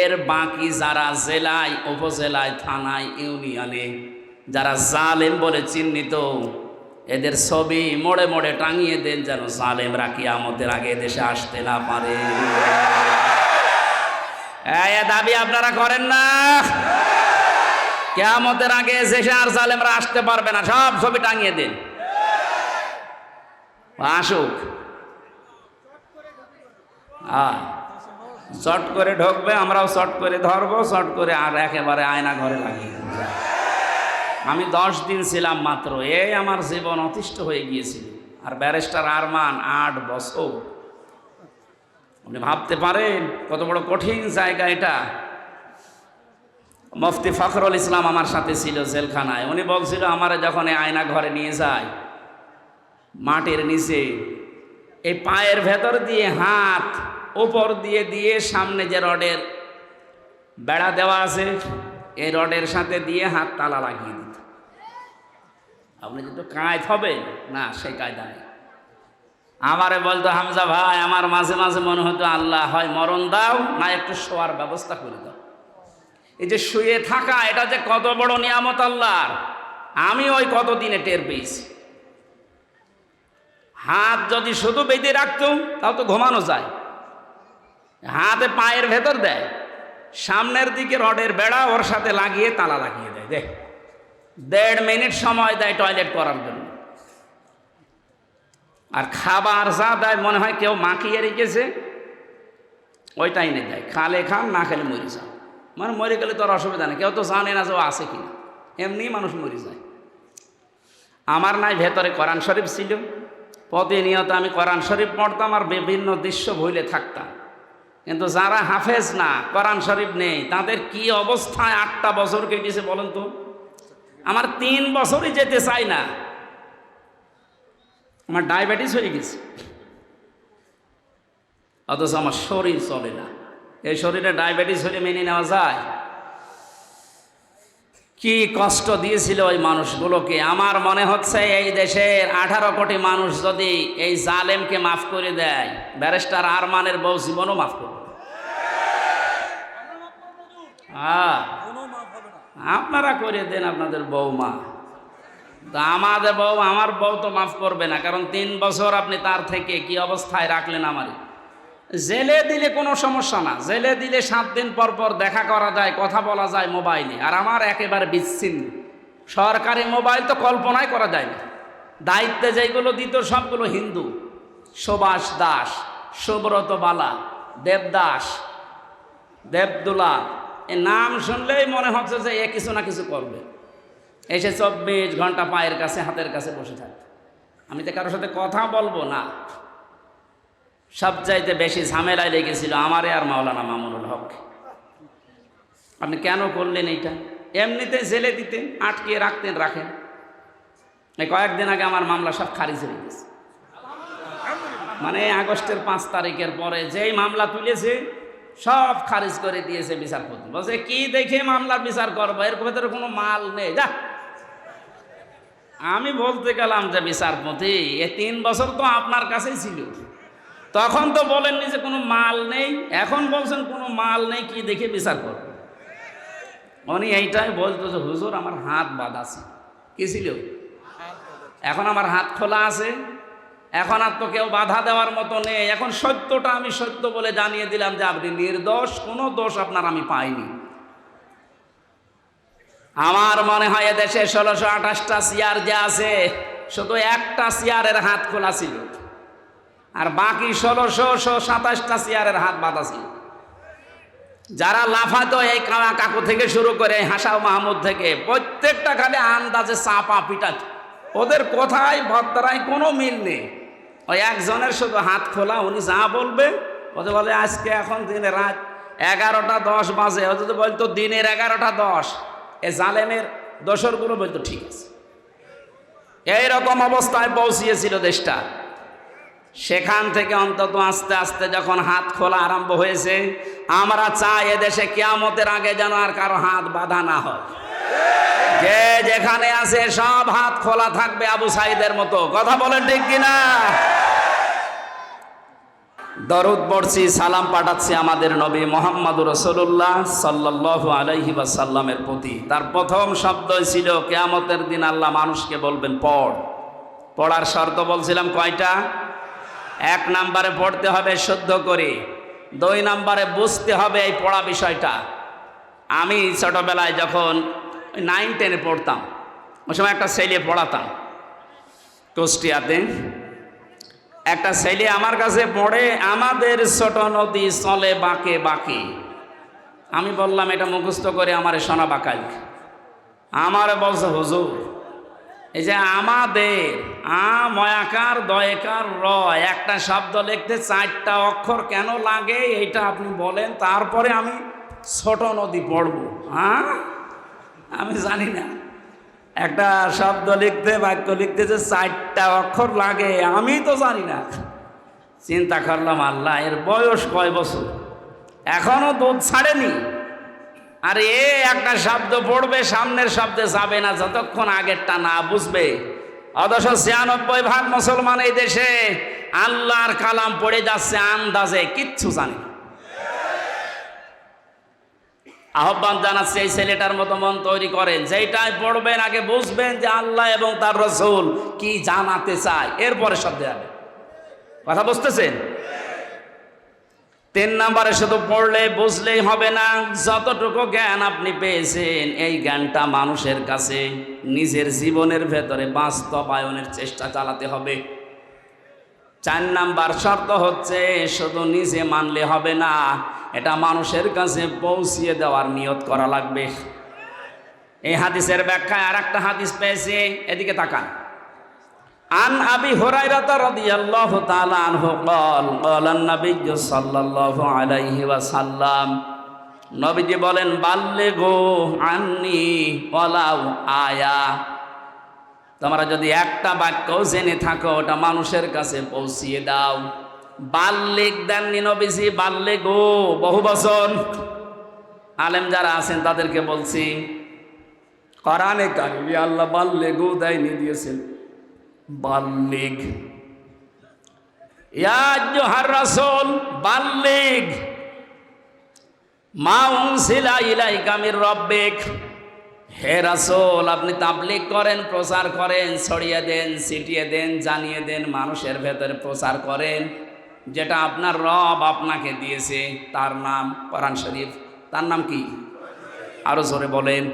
এর বাকি যারা জেলায়, উপজেলায়, থানায়, ইউনিয়নে যারা জালেম বলে চিহ্নিত, এদের ছবি মোড়ে মোড়ে টাঙিয়ে দেন, যেন জালেমরা কিয়ামতের আগে দেশে আসতে না পারে। এই দাবি আপনারা করেন না? কিয়ামতের আগে দেশে আর জালেমরা আসতে পারবে না, সব ছবি টাঙিয়ে দেন, আসুক। শর্ট করে ঢুকবে, আমরাও শর্ট করে ধরবো, শর্ট করে আর একেবারে আয়না ঘরে লাগিয়ে দেব। আমি 10 দিন ছিলাম মাত্র, এই আমার জীবন অতিষ্ঠ হয়ে গিয়েছিল। আর ব্যারিস্টার আরমান 8 বছর। আপনি ভাবতে পারেন কত বড় কঠিন জায়গা এটা। মুফতি ফখরুল ইসলাম আমার সাথে ছিল জেলখানায়। উনি বলছিল আমার যখন এই আয়না ঘরে নিয়ে যায়, মাটির নিচে এই পায়ের ভেতর দিয়ে হাত উপর দিয়ে দিয়ে সামনে যে রডের বেড়া দেওয়া আছে, এই রডের সাথে দিয়ে হাত তালা লাগিয়ে দিত। আপনি যেহেতু কায়দ হবেন না, সেই কায়দা নেই। আমারে বলতো, হামজা ভাই, আমার মাঝে মাঝে মনে হতো আল্লাহ হয় মরণ দাও, না একটু শোয়ার ব্যবস্থা করে দাও। এই যে শুয়ে থাকা, এটা যে কত বড় নিয়ামত আল্লাহর, আমি ওই কতদিনে টের পেয়েছি। হাত যদি শুধু বেঁধে রাখতো তাও তো ঘুমানো যায়। হাতে পায়ের ভেতর দেয়, সামনের দিকে রডের বেড়া ওর সাথে লাগিয়ে তালা লাগিয়ে দেয়। দেখ, 1.5 মিনিট সময় দেয় টয়লেট করার জন্য। আর খাবার যা দেয় মনে হয় কেউ মাখিয়ে রেখেছে, ওইটাই এনে দেয়। খালে খান, না খেলে মরে যাও। মানে মরে গেলে তো আর অসুবিধা নেই, কেউ তো জানে না যে ও আছে কিনা, এমনি মানুষ মরে যায়। আমার নাই ভেতরে কোরআন শরীফ ছিল, প্রতিনিয়ত আমি কোরআন শরীফ পড়তাম আর বিভিন্ন দৃশ্য ভুলে থাকতাম। কিন্তু যারা হাফেজ না, কোরআন শরীফ নেই, তাদের কি অবস্থায় 8টা বছর কেটেছে বলেন তো। আমার 3 বছরই যেতে চাই না, আমার ডায়াবেটিস হয়ে গেছে, অথচ আমার শরীর চলে না। এই শরীরে ডায়াবেটিস হলে মেনে নেওয়া যায়? কি কষ্ট দিয়েছিল ওই মানুষগুলোকে। আমার মনে হচ্ছে এই দেশের 18 কোটি মানুষ যদি এই জালেমকে মাফ করে দেয়, ব্যারিস্টার আরমানের বউ জীবনও মাফ করবে। আপনারা করে দেন আপনাদের বৌমা, তা আমাদের বউ, আমার বউ তো মাফ করবে না। কারণ 3 বছর আপনি তার থেকে কি অবস্থায় রাখলেন। আমারই জেলে দিলে কোনো সমস্যা না, জেলে দিলে 7 দিন পর পর দেখা করা যায়, কথা বলা যায় মোবাইলে। আর আমার একেবারে বিচ্ছিন্ন, সরকারি মোবাইল তো কল্পনাই করা যায় না। দায়িত্বে যেগুলো দিত সবগুলো হিন্দু, সুভাষ দাস, সুব্রত বালা, দেবদাস, দেবদুলা, এই নাম শুনলেই মনে হচ্ছে যে এ কিছু না কিছু করবে। এসে 24 ঘন্টা পায়ের কাছে হাতের কাছে বসে থাকতো। আমি তো কারোর সাথে কথা বলবো না। সবচাইতে বেশি ঝামেলায় লেগেছিল আমারে আর মাওলানা মামুনুল হক। আপনি কেন করলেন এইটা? এমনিতে জেলে দিতেন, আটকিয়ে রাখতেন, রাখেন। এই কয়েকদিন আগে আমার মামলা সব খারিজ হয়ে গেছে। মানে আগস্টের 5 তারিখের পরে যেই মামলা তুলেছে সব খারিজ করে দিয়েছে বিচারপতি। বলছে কি দেখে মামলার বিচার করবো, এর ভেতরে কোনো মাল নেই, যা। আমি বলতে গেলাম যে বিচারপতি, এ 3 বছর তো আপনার কাছেই ছিল, তখন তো বলেননি যে কোনো মাল নেই, এখন বলছেন কোনো মাল নেই, কি দেখে বিচার করবো। উনি এইটাই বলতো যে হুজুর আমার হাত বাঁধা ছিল। কি ছিল? এখন আমার হাত খোলা আছে, এখন আর তো কেউ বাধা দেওয়ার মতো নেই। এখন সত্যটা আমি সত্য বলে জানিয়ে দিলাম যে আপনি নির্দোষ, কোনো দোষ আপনার আমি পাইনি। আমার মনে হয় এদেশে 1628টা চেয়ার যে আছে, শুধু একটা চেয়ারের হাত খোলা ছিল, আর বাকি 1627টা চেয়ারের হাত বাঁধা ছিল। যারা লাফাতো এই কাকু থেকে শুরু করে হাসাও মাহমুদ থেকে, প্রত্যেকটা খালি আন্দাজে চাপা পিটাত। ওদের কথায় বার্তায় কোনো মিল নেই। ওই একজনের শুধু হাত খোলা, উনি যা বলবে ওদের বলে আজকে এখন দিনে রাত 11টা 10 বাজে, ও যদি বলতো দিনের 11টা 10, এ জালেমের দোসরগুলো বলতো ঠিক আছে। এইরকম অবস্থায় পৌঁছিয়েছিল দেশটা। সেখান থেকে অন্তত আস্তে আস্তে যখন হাত খোলা আরম্ভ হয়েছে, আমরা চাই এদেশে কিয়ামতের আগে যেন আর কারো হাত বাঁধা না হয়। যে যেখানে আছে সব হাত খোলা থাকবে আবু সাইদের মতো। কথা বলেন ঠিক কিনা? দরুদ পড়ছি, সালাম পাঠাচ্ছি আমাদের নবী মুহাম্মদুর রাসূলুল্লাহ সাল্লাল্লাহু আলাইহি ওয়াসাল্লামের প্রতি। তার প্রথম শব্দই ছিল কিয়ামতের দিন আল্লাহ মানুষকে বলবেন পড়। পড়ার শর্ত বলছিলাম কয়টা? 1 নম্বরে পড়তে হবে শুদ্ধ করে, 2 নম্বরে বুঝতে হবে এই পড়া বিষয়টা। আমি ছোটবেলায় যখন 9-10-এ পড়তাম, ওই সময় একটা ছেলে পড়াতাম কুষ্টিয়াতে। একটা ছেলে আমার কাছে পড়ে, আমাদের ছোট নদী চলে বাঁকে বাঁকে। আমি বললাম এটা মুখস্থ করে আমারে শোনা বাঁকাই। আমার বলছে হুজুর এই যে আমাদের ময়াকার দয়কার র একটা শব্দ লিখতে 4টা অক্ষর কেন লাগে এইটা আপনি বলেন, তারপরে আমি ছোট নদী পড়ব। আমি জানি না একটা শব্দ লিখতে বাক্য লিখতে যে 4টা অক্ষর লাগে আমি তো জানি না। চিন্তা করলাম আল্লাহ এর বয়স কয় বছর, এখনো দুধ ছাড়েনি, আর একটা শব্দ পড়বে সামনের শব্দে যাবে না যতক্ষণ আগেরটা না বুঝবে। অথচ 96% মুসলমান এই দেশে আল্লাহর কালাম পড়ে যাচ্ছে আন্দাজে, কিচ্ছু জানে না। আহ্বান জানাচ্ছে এই ছেলেটার মতো মন তৈরি করেন, যেইটাই পড়বেন আগে বুঝবেন যে আল্লাহ এবং তার রাসূল কি জানাতে চায়, এরপরে শব্দে যাবে। কথা বুঝতেছেন? 3 নম্বরে শুধু পড়লে বুঝলেই হবে না, যতটুকু জ্ঞান আপনি পেয়েছেন এই জ্ঞানটা মানুষের কাছে নিজের জীবনের ভেতরে বাস্তবায়নের চেষ্টা চালাতে হবে। 4 নাম্বার শর্ত হচ্ছে শুধু নিজে মানলে হবে না, এটা মানুষের কাছে পৌঁছিয়ে দেওয়ার নিয়ত করা লাগবে। এই হাদিসের ব্যাখ্যায় আর একটা হাদিস পেয়েছি, এদিকে তাকান। আন আবি হুরায়রা রাদিয়াল্লাহু তাআলা আনহু قال قال النبي সাল্লাল্লাহু আলাইহি ওয়াসাল্লাম, নবীজি বলেন বাল্লিগু আন্নি ওয়ালাউ আয়া, তোমরা যদি একটা বাক্য জেনে থাকো ওটা মানুষের কাছে পৌঁছিয়ে দাও। বাল্লিগ দেননি নবীজি, বাল্লিগু বহু বচন। আলেম যারা আছেন তাদেরকে বলছি, কোরআনে কারিমে আল্লাহ বাল্লিগু দেয়নি, দিয়েছেন বাল্লিগ। ইয়া আইয়ুহার রাসূল বাল্লিগ মা উনসিলা ইলাইকা মির রাব্বিক, হে রাসূল আপনি তাবলীগ করেন, প্রচার করেন, ছড়িয়ে দেন, ছিটিয়ে দেন, জানিয়ে দেন, মানুষের ভেতরে প্রচার করেন যেটা আপনার রব আপনাকে দিয়েছে, তার নাম কোরআন শরীফ। তার নাম কি? আরো জোরে বলেন।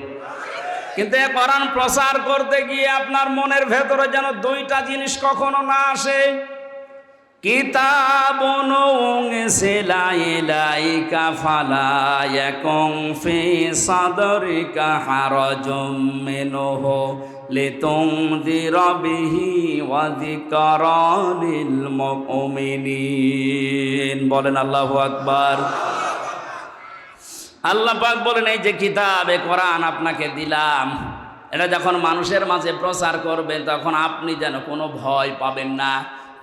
কিন্তু এই কোরআন প্রচার করতে গিয়ে আপনার মনের ভেতরে যেন 2টা জিনিস কখনো না আসে। কিতাবুন উনসিলা ইলাইকা ফালা ইয়াকুন ফি সাদরিকা হারাজুম মিনহু লিতুনযিরা বিহি ওয়া যিকরা লিল মুমিনিন। বলেন আল্লাহু আকবার। আল্লাহ পাক বলেন এই যে কিতাবে কোরআন আপনাকে দিলাম, এটা যখন মানুষের মাঝে প্রচার করবেন তখন আপনি যেন কোনো ভয় পাবেন না,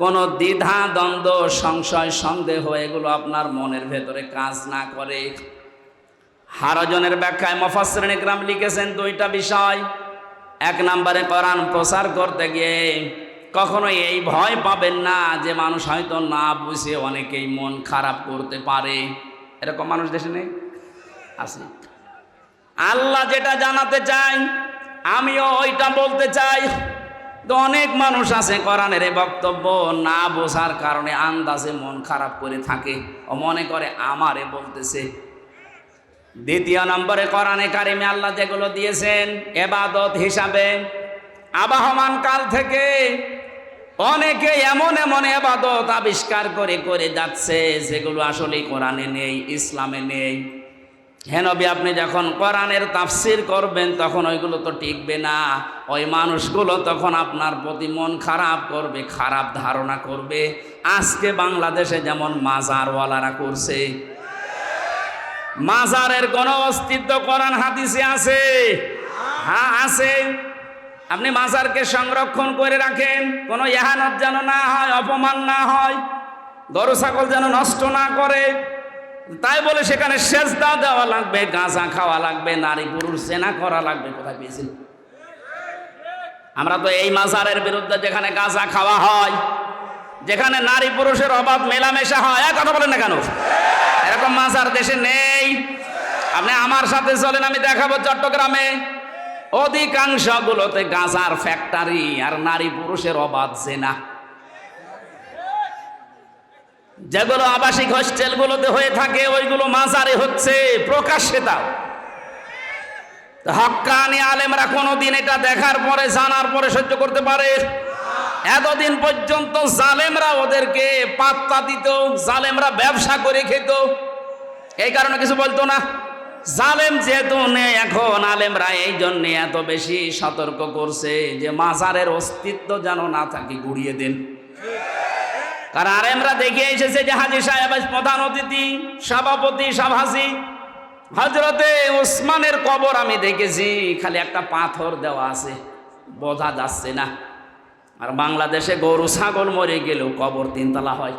কোনো দ্বিধা দ্বন্দ্ব সংশয় সন্দেহ এগুলো আপনার মনের ভেতরে কাজ না করে। হারাজনের ব্যাখ্যায় মুফাসসিরিন ইকরাম লিখেছেন 2টা বিষয়। 1 নম্বরে কোরআন প্রচার করতে গিয়ে কখনো এই ভয় পাবেন না যে মানুষ হয়তো না বুঝে অনেকেই মন খারাপ করতে পারে। এরকম মানুষ দেশে নেই? আছে। আল্লাহ যেটা জানাতে চাই আমিও ওইটা বলতে চাই। তো অনেক মানুষ আছে কোরআনের এই বক্তব্য না বোঝার কারণে আন্দাজে মন খারাপ করে থাকে ও মনে করে আমারে বলতেছে। 2 নম্বরে কোরআনে কারিমে আল্লাহ যেগুলো দিয়েছেন ইবাদত হিসাবে আবহমান কাল থেকে অনেকে এমন এমন ইবাদত আবিষ্কার করে করে যাচ্ছে যেগুলো আসলে কোরআনে নেই, ইসলামে নেই। হে নবী আপনি যখন কোরআনের তাফসীর করবেন তখন ওইগুলো তো টিকবে না, ওই মানুষগুলো তখন আপনার প্রতি মন খারাপ করবে, খারাপ ধারণা করবে। আজকে বাংলাদেশে যেমন মাজারওয়ালারা করছে, মাজারের কোনো অস্তিত্ব কোরআন হাদিসে আছে? হ্যাঁ আছে। আপনি মাজারকে সংরক্ষণ করে রাখেন, কোনো ইহানত যেন না হয়, অপমান না হয়, গরু ছাগল যেন নষ্ট না করে। তাই বলে সেখানে সেজদা দেওয়া লাগবে, গাঁজা খাওয়া লাগবে, নারী পুরুষ জেনা করা লাগবে? কোথায় পেয়েছিল? আমরা তো এই মাজারের বিরুদ্ধে, যেখানে গাঁজা খাওয়া হয়, যেখানে নারী পুরুষের অবাধ মেলামেশা হয়। কথা বলেন না কেন? এরকম মাজার দেশে নেই। আপনি আমার সাথে চলেন, আমি দেখাবো চট্টগ্রামে অধিকাংশ গুলোতে গাঁজার ফ্যাক্টরি আর নারী পুরুষের অবাধ জেনা। যেগুলো আবাসিক হোস্টেলগুলোতে হয়ে থাকে ওইগুলো মাজারে হচ্ছে প্রকাশ্যে। তাও হক্কানি আলেমরা কোনোদিন এটা দেখার পরে জানার পরে সহ্য করতে পারে? এতদিন পর্যন্ত জালেমরা ওদেরকে পাত্তা দিত, জালেমরা ব্যবসা করে খেত, এই কারণে কিছু বলতো না। জালেম যেহেতু নেই এখন, আলেমরা এই জন্য এত বেশি সতর্ক করছে যে মাজারের অস্তিত্ব যেন না থাকে, গুড়িয়ে দেন। কারণ আলেমরা দেখে এসেছে যে হাজী সাহেব প্রধান অতিথি, সভাপতি, সভাসী, হযরতে ওসমানের কবর আমি দেখেছি, খালি একটা পাথর দেওয়া আছে, বোঝা যাচ্ছে না। আর বাংলাদেশে গরু ছাগল মরে গেলেও কবর 3 তলা হয়।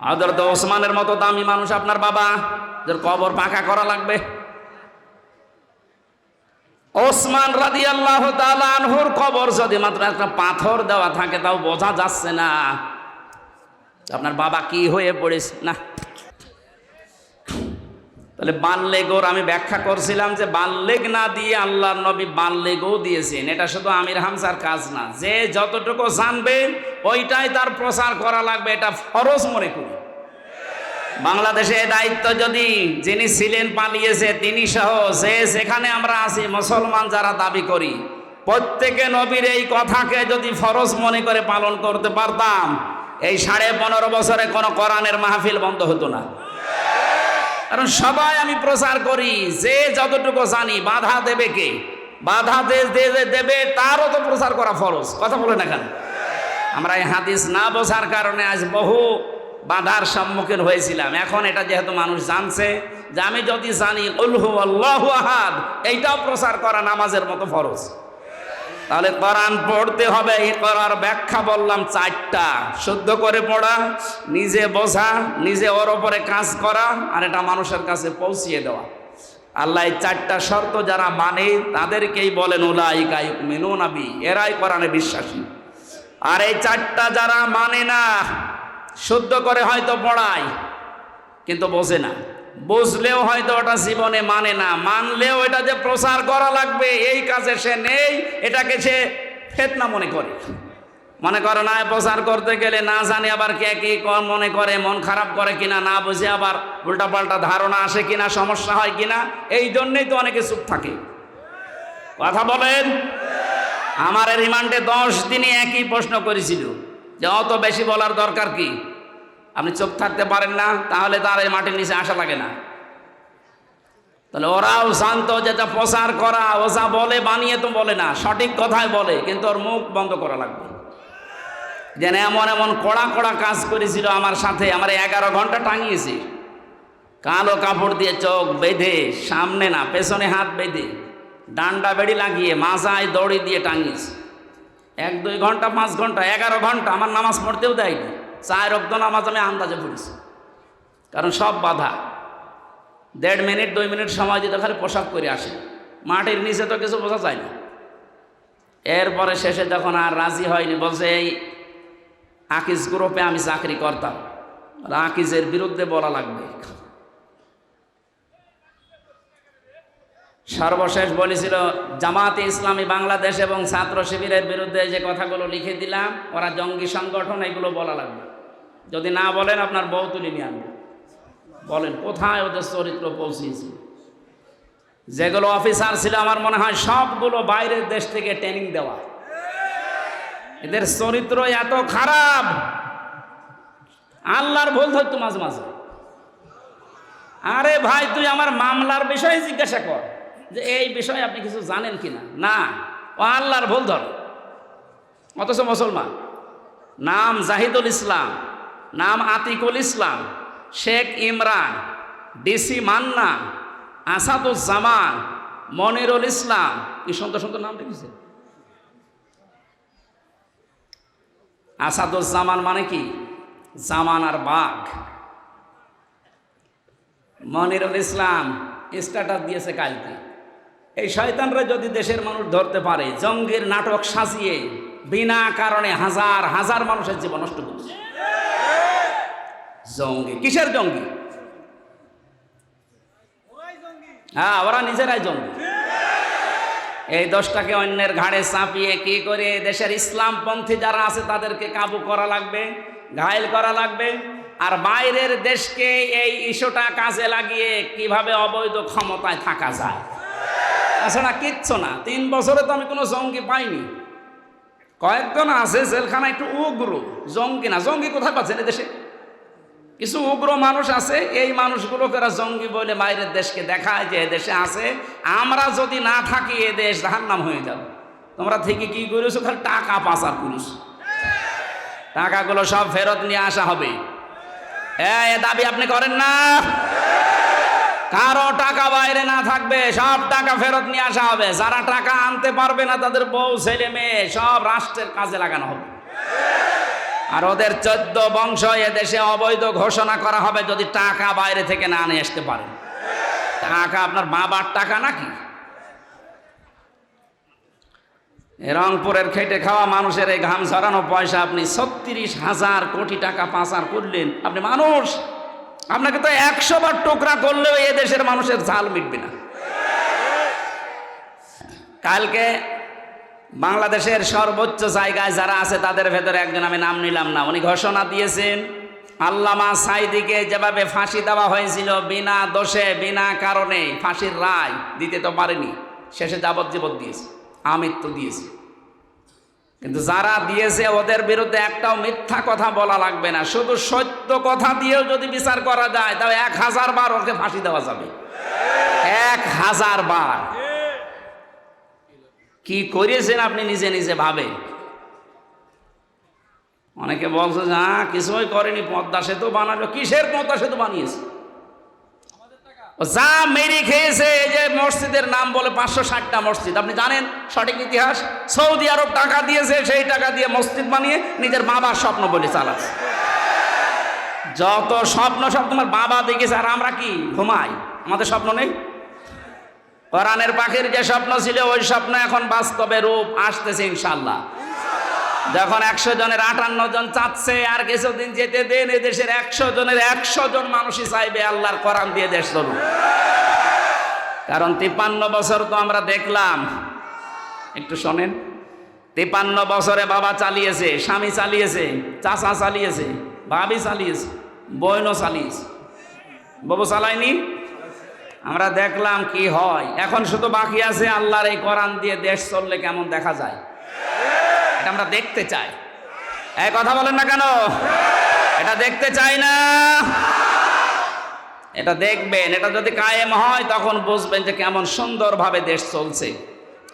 হযরত ওসমানের মতো দামি মানুষ আপনার বাবা, যার কবর পাকা করা লাগবে। ওসমান রাদিয়াল্লাহু তাআলা আনহুর কবর যদি মাত্র একটা পাথর দেওয়া থাকে, তাও বোঝা যাচ্ছে না আপনার বাবা কি হয়ে পড়েছে না। তাহলে বাল্যেগোর আমি ব্যাখ্যা করছিলাম যে বাল্যেগ না দিয়ে আল্লাহর নবী বাল্যেগও দিয়েছেন। এটা শুধু আমির হামজার কাজ না, যে যতটুকু জানবে ওইটাই তার প্রচার করা লাগবে, এটা ফরজ মনে করি। বাংলাদেশে দায়িত্ব যদি যিনি ছিলেন পালিয়েছে তিনি সহ যে সেখানে আমরা আছি মুসলমান যারা দাবি করি, প্রত্যেকে নবীর এই কথাকে যদি ফরজ মনে করে পালন করতে পারতাম, এই 15.5 বছরে কোনো কোরআনের মাহফিল বন্ধ হতো না। কারণ সবাই আমি প্রচার করি, যে যতটুকু জানি বাধা দেবে কে? বাধা দেবে তারও তো প্রচার করা ফরজ। কথা বলে না কেন? আমরা এই হাদিস না বোঝার কারণে আজ বহু বাধার সম্মুখীন হয়েছিলাম। এখন এটা যেহেতু মানুষ জানছে যে আমি যদি জানি কুল হুয়াল্লাহু আহাদ, এইটাও প্রচার করা নামাজের মতো ফরজ। তাহলে কোরআন পড়তে হবে। এই করার ব্যাখ্যা বললাম 4টা: শুদ্ধ করে পড়া, নিজে বোঝা, নিজে ওর ওপরে কাজ করা, আর এটা মানুষের কাছে পৌঁছিয়ে দেওয়া। আল্লাহ এই 4টা শর্ত যারা মানে তাদেরকেই বলেন উলাইকা ইউমিনুনা বি, এরাই কোরআনে বিশ্বাসী। আর এই 4টা যারা মানে না, শুদ্ধ করে হয়তো পড়ায় কিন্তু বোঝে না, বুঝলেও হয়তো ওটা জীবনে মানে না, মানলেও এটা যে প্রচার করা লাগবে এই কাজে সে নেই, এটাকে সে ফিতনা মনে করে না। প্রচার করতে গেলে না জানে আবার কে কি মনে করে, মন খারাপ করে কিনা, না বুঝে আবার উল্টাপাল্টা ধারণা আসে কিনা, সমস্যা হয় কিনা, এই জন্যই তো অনেকে চুপ থাকে। কথা বলেন। আমার রিমান্ডে 10 দিনই একই প্রশ্ন করেছিল যে অত বেশি বলার দরকার কি? আপনি চুপ থাকতে পারেন না, তাহলে তার এই মাটির নিচে আসা লাগে না। তাহলে ওরাও জানতো যেটা প্রচার করা, ও যা বলে বানিয়ে তো বলে না, সঠিক কথাই বলে, কিন্তু ওর মুখ বন্ধ করা লাগবে। যেন এমন এমন কড়া কড়া কাজ করেছিল আমার সাথে, আমার 11 ঘন্টা টাঙিয়েছি, কালো কাপড় দিয়ে চোখ বেঁধে, সামনে না পেছনে হাত বেঁধে, ডান্ডা বেড়ি লাগিয়ে মাজায় দড়ি দিয়ে টাঙিয়েছি। 1-2 ঘন্টা 5 ঘন্টা 11 ঘন্টা আমার নামাজ পড়তেও দেয়নি। 4 ওয়াক্ত নামাজ আমি আন্দাজে পড়েছি, কারণ সব বাধা। 1.5 মিনিট 2 মিনিট সময় দিতে খালি পোশাক করে আসে, মাটির নিচে তো কিছু বোঝা যায় না। এরপরে শেষে যখন আর রাজি হয়নি, বলছে এই আকিজ গ্রুপে আমি চাকরি করতাম, আকিজের বিরুদ্ধে বলা লাগবে। সর্বশেষ বলেছিল জামাতে ইসলামী বাংলাদেশ এবং ছাত্র শিবিরের বিরুদ্ধে যে কথাগুলো লিখে দিলাম, ওরা জঙ্গি সংগঠন, এগুলো বলা লাগবে। যদি না বলেন আপনার বউ তুলে নিয়ে আনবে। বলেন কোথায় ওদের চরিত্র পৌঁছিয়েছে? যেগুলো অফিসার ছিল আমার মনে হয় সবগুলো বাইরের দেশ থেকে ট্রেনিং দেওয়া। এদের চরিত্র এত খারাপ, আল্লাহর ভুল ধরতো মাঝে মাঝে। আরে ভাই, তুই আমার মামলার বিষয়ে জিজ্ঞাসা কর যে এই বিষয়ে আপনি কিছু জানেন কিনা। না, ও আল্লাহর ভুল ধর। অথচ মুসলমান, নাম জাহিদুল ইসলাম, নাম আতিকুল ইসলাম, শেখ ইমরান, ডিসি মান্না, আসাদুজ্জামান, মনিরুল ইসলাম, কি সুন্দর সুন্দর নাম লিখেছে। আসাদুজ্জামান মানে কি? জামানার বাঘ। মনিরুল ইসলাম স্ট্যাটাস দিয়েছে কালকে, এই শয়তানরা যদি দেশের মানুষ ধরতে পারে, জঙ্গির নাটক সাজিয়ে বিনা কারণে হাজার হাজার মানুষের জীবন নষ্ট করছে। জঙ্গি কিসের জঙ্গি? হ্যাঁ, ওরা নিজেরাই জঙ্গি। এই দোষটাকে অন্যের ঘাড়ে চাপিয়ে কি করে দেশের ইসলামপন্থী যারা আছে তাদেরকে কাবু করা লাগবে, ঘায়েল করা লাগবে। আর বাইরের দেশকে এই ইস্যুটা কাজে লাগিয়ে কিভাবে অবৈধ ক্ষমতায় থাকা যায়, আসলে কিচ্ছু না। 3 বছরে তো আমি কোনো জঙ্গি পাইনি। কয়েকজন আছে জেলখানা একটু উগ্র, জঙ্গি না। জঙ্গি কোথায় পাচ্ছেন দেশে? কিছু উগ্র মানুষ আছে, এই মানুষগুলোকে এরা জঙ্গি বলে বাইরের দেশকে দেখায় যে এদেশে আছে, আমরা যদি না থাকি এ দেশ জাহান্নাম হয়ে যাবে। তোমরা থেকে কি করেছো? খালি টাকা পাচার করেছো, টাকাগুলো সব ফেরত নিয়ে আসা হবে। এ দাবি আপনি করেন না? কারো টাকা বাইরে না থাকবে, সব টাকা ফেরত নিয়ে আসা হবে। যারা টাকা আনতে পারবে না তাদের বউ ছেলে মেয়ে সব রাষ্ট্রের কাজে লাগানো হবে। আর ওদের 14 বংশ এদেশে অবৈধ ঘোষণা করা হবে যদি টাকা বাইরে থেকে না নিয়ে আসতে পারে। টাকা আপনার বাবার টাকা নাকি? রংপুরের খেটে খাওয়া মানুষের এই ঘাম ঝরানো পয়সা আপনি 36,000 কোটি টাকা পাচার করলেন। আপনি মানুষ, আপনাকে তো 100 বার টোকরা করলেও এ দেশের মানুষের ঝাল মিটবে না। কালকে বাংলাদেশের সর্বোচ্চ জায়গায় যারা আছে তাদের ভেতরে একজন, আমি নাম নিলাম না, উনি ঘোষণা দিয়েছেন আল্লামা সাঈদীকে যেভাবে ফাঁসি দেওয়া হয়েছিল বিনা দোষে বিনা কারণে, ফাঁসির রায় দিতে তো পারেনি, শেষে যাবজ্জীবন দিয়েছে, আমৃত্যু দিয়েছে। কিন্তু যারা দিয়েছে ওদের বিরুদ্ধে একটাও মিথ্যা কথা বলা লাগবে না, শুধু সত্য কথা দিয়েও যদি বিচার করা যায় তাহলে 1000 বার ওকে ফাঁসি দেওয়া যাবে। 1000 বার। কি করেছেন আপনি নিজে নিজে ভাবে। অনেকে বলছে যে কিছুই করেনি, পদ্মা সেতু বানালো। কিসের পদ্মা সেতু বানিয়েছে? যা মেরে খেয়েছে। এই যে মসজিদের নাম বলে 560টা মসজিদ, আপনি জানেন সঠিক ইতিহাস? সৌদি আরব টাকা দিয়েছে, সেই টাকা দিয়ে মসজিদ বানিয়ে নিজের বাবার স্বপ্ন বলে চালাচ্ছে। যত স্বপ্ন সব তোমার বাবা দেখেছে, আর আমরা কি ঘুমাই? আমাদের স্বপ্ন নেই? কোরআনের পাখির যে স্বপ্ন ছিল ওই স্বপ্ন এখন বাস্তবে রূপ আসতেছে ইনশাআল্লাহ। যখন 100 জনের 58 জন চাচ্ছে, আর কিছুদিন যেতে দেন, এই দেশের 100 জনের 100 জন মানুষই চাইবে আল্লাহর কোরআন দিয়ে দেশ চলুক। কারণ 53 বছর তো আমরা দেখলাম, একটু শোনেন, 53 বছরে বাবা চালিয়েছে, স্বামী চালিয়েছে, চাচা চালিয়েছে, ভাবি চালিয়েছে, বোনও চালিয়েছে, বাবু চালায়নি। আমরা দেখলাম কি হয়। এখন শুধু বাকি আছে আল্লাহর এই কোরআন দিয়ে দেশ চললে কেমন দেখা যায়, এটা আমরা দেখতে চাই। এই কথা বলেন না কেন? এটা দেখতে চাই না? এটা দেখবেন, এটা যদি কায়েম হয় তখন বুঝবেন যে কেমন সুন্দরভাবে দেশ চলছে।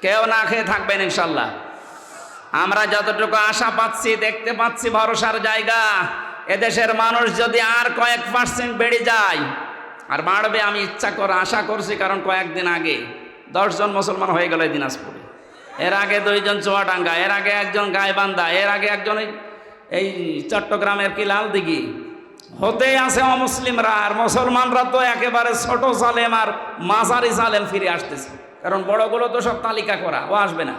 কেউ না খেয়ে থাকবেন ইনশাল্লাহ। আমরা যতটুকু আশা পাচ্ছি, দেখতে পাচ্ছি ভরসার জায়গা, এদেশের মানুষ যদি আর কয়েক % বেড়ে যায়, আর বাড়বে আমি ইচ্ছা করে আশা করছি। কারণ কয়েকদিন আগে 10 জন মুসলমান হয়ে গেল দিনাজপুরে, এর আগে 2 জন চুয়াডাঙ্গা, এর আগে 1 জন গাইবান্ধা, এর আগে 1 জন এই চট্টগ্রামের কি লালদিঘি। হতেই আছে অমুসলিমরা, আর মুসলমানরা তো একেবারে ছোট জালেম আর মাঝারি জালেম ফিরে আসতেছে। কারণ বড়গুলো তো সব তালিকা করা, ও আসবে না।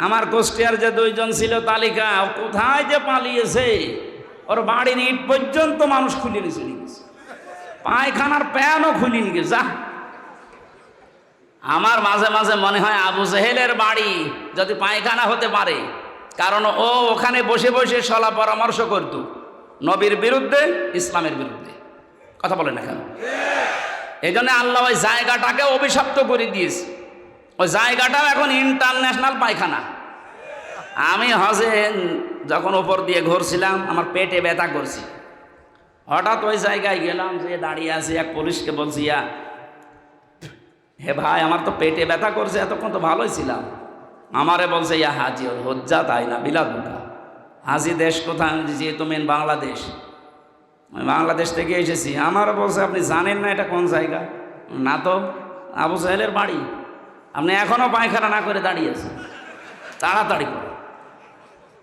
আমার কুষ্টিয়ার যে 2 জন ছিল তালিকা, কোথায় যে পালিয়েছে, ওর বাড়ির ইট পর্যন্ত মানুষ খুলে নিয়ে চলে গেছে, পায়খানার প্যানও খুলে নিয়ে গেছে। যা, আমার মাঝে মাঝে মনে হয় আবু জেহেলের বাড়ি যদি পায়খানা হতে পারে, কারণ ও ওখানে বসে বসে সলা পরামর্শ করত নবীর বিরুদ্ধে, ইসলামের বিরুদ্ধে। কথা বলেন না কেন? এই জন্য আল্লাহ ওই জায়গাটাকে অভিশপ্ত করে দিয়েছে। ওই জায়গাটাও এখন ইন্টারন্যাশনাল পায়খানা। আমি হজে যখন ওপর দিয়ে ঘুরছিলাম, আমার পেটে ব্যথা করছি, হঠাৎ ওই জায়গায় গেলাম, যে দাঁড়িয়ে আছে, এক পুলিশকে বলছি, হে ভাই আমার তো পেটে ব্যথা করছে, এতক্ষণ তো ভালোই ছিলাম। আমারে বলছে, ইয়া হাজি ওর হজ্জা, তাই না বিলাদুটা। হাজি দেশ কোথায়? যে তুমি বাংলাদেশ। আমি বাংলাদেশ থেকে এসেছি। আমারও বলছে, আপনি জানেন না এটা কোন জায়গা? না তো। আবু জাহেলের বাড়ি। আপনি এখনও পায়খানা না করে দাঁড়িয়েছেন, তাড়াতাড়ি করে।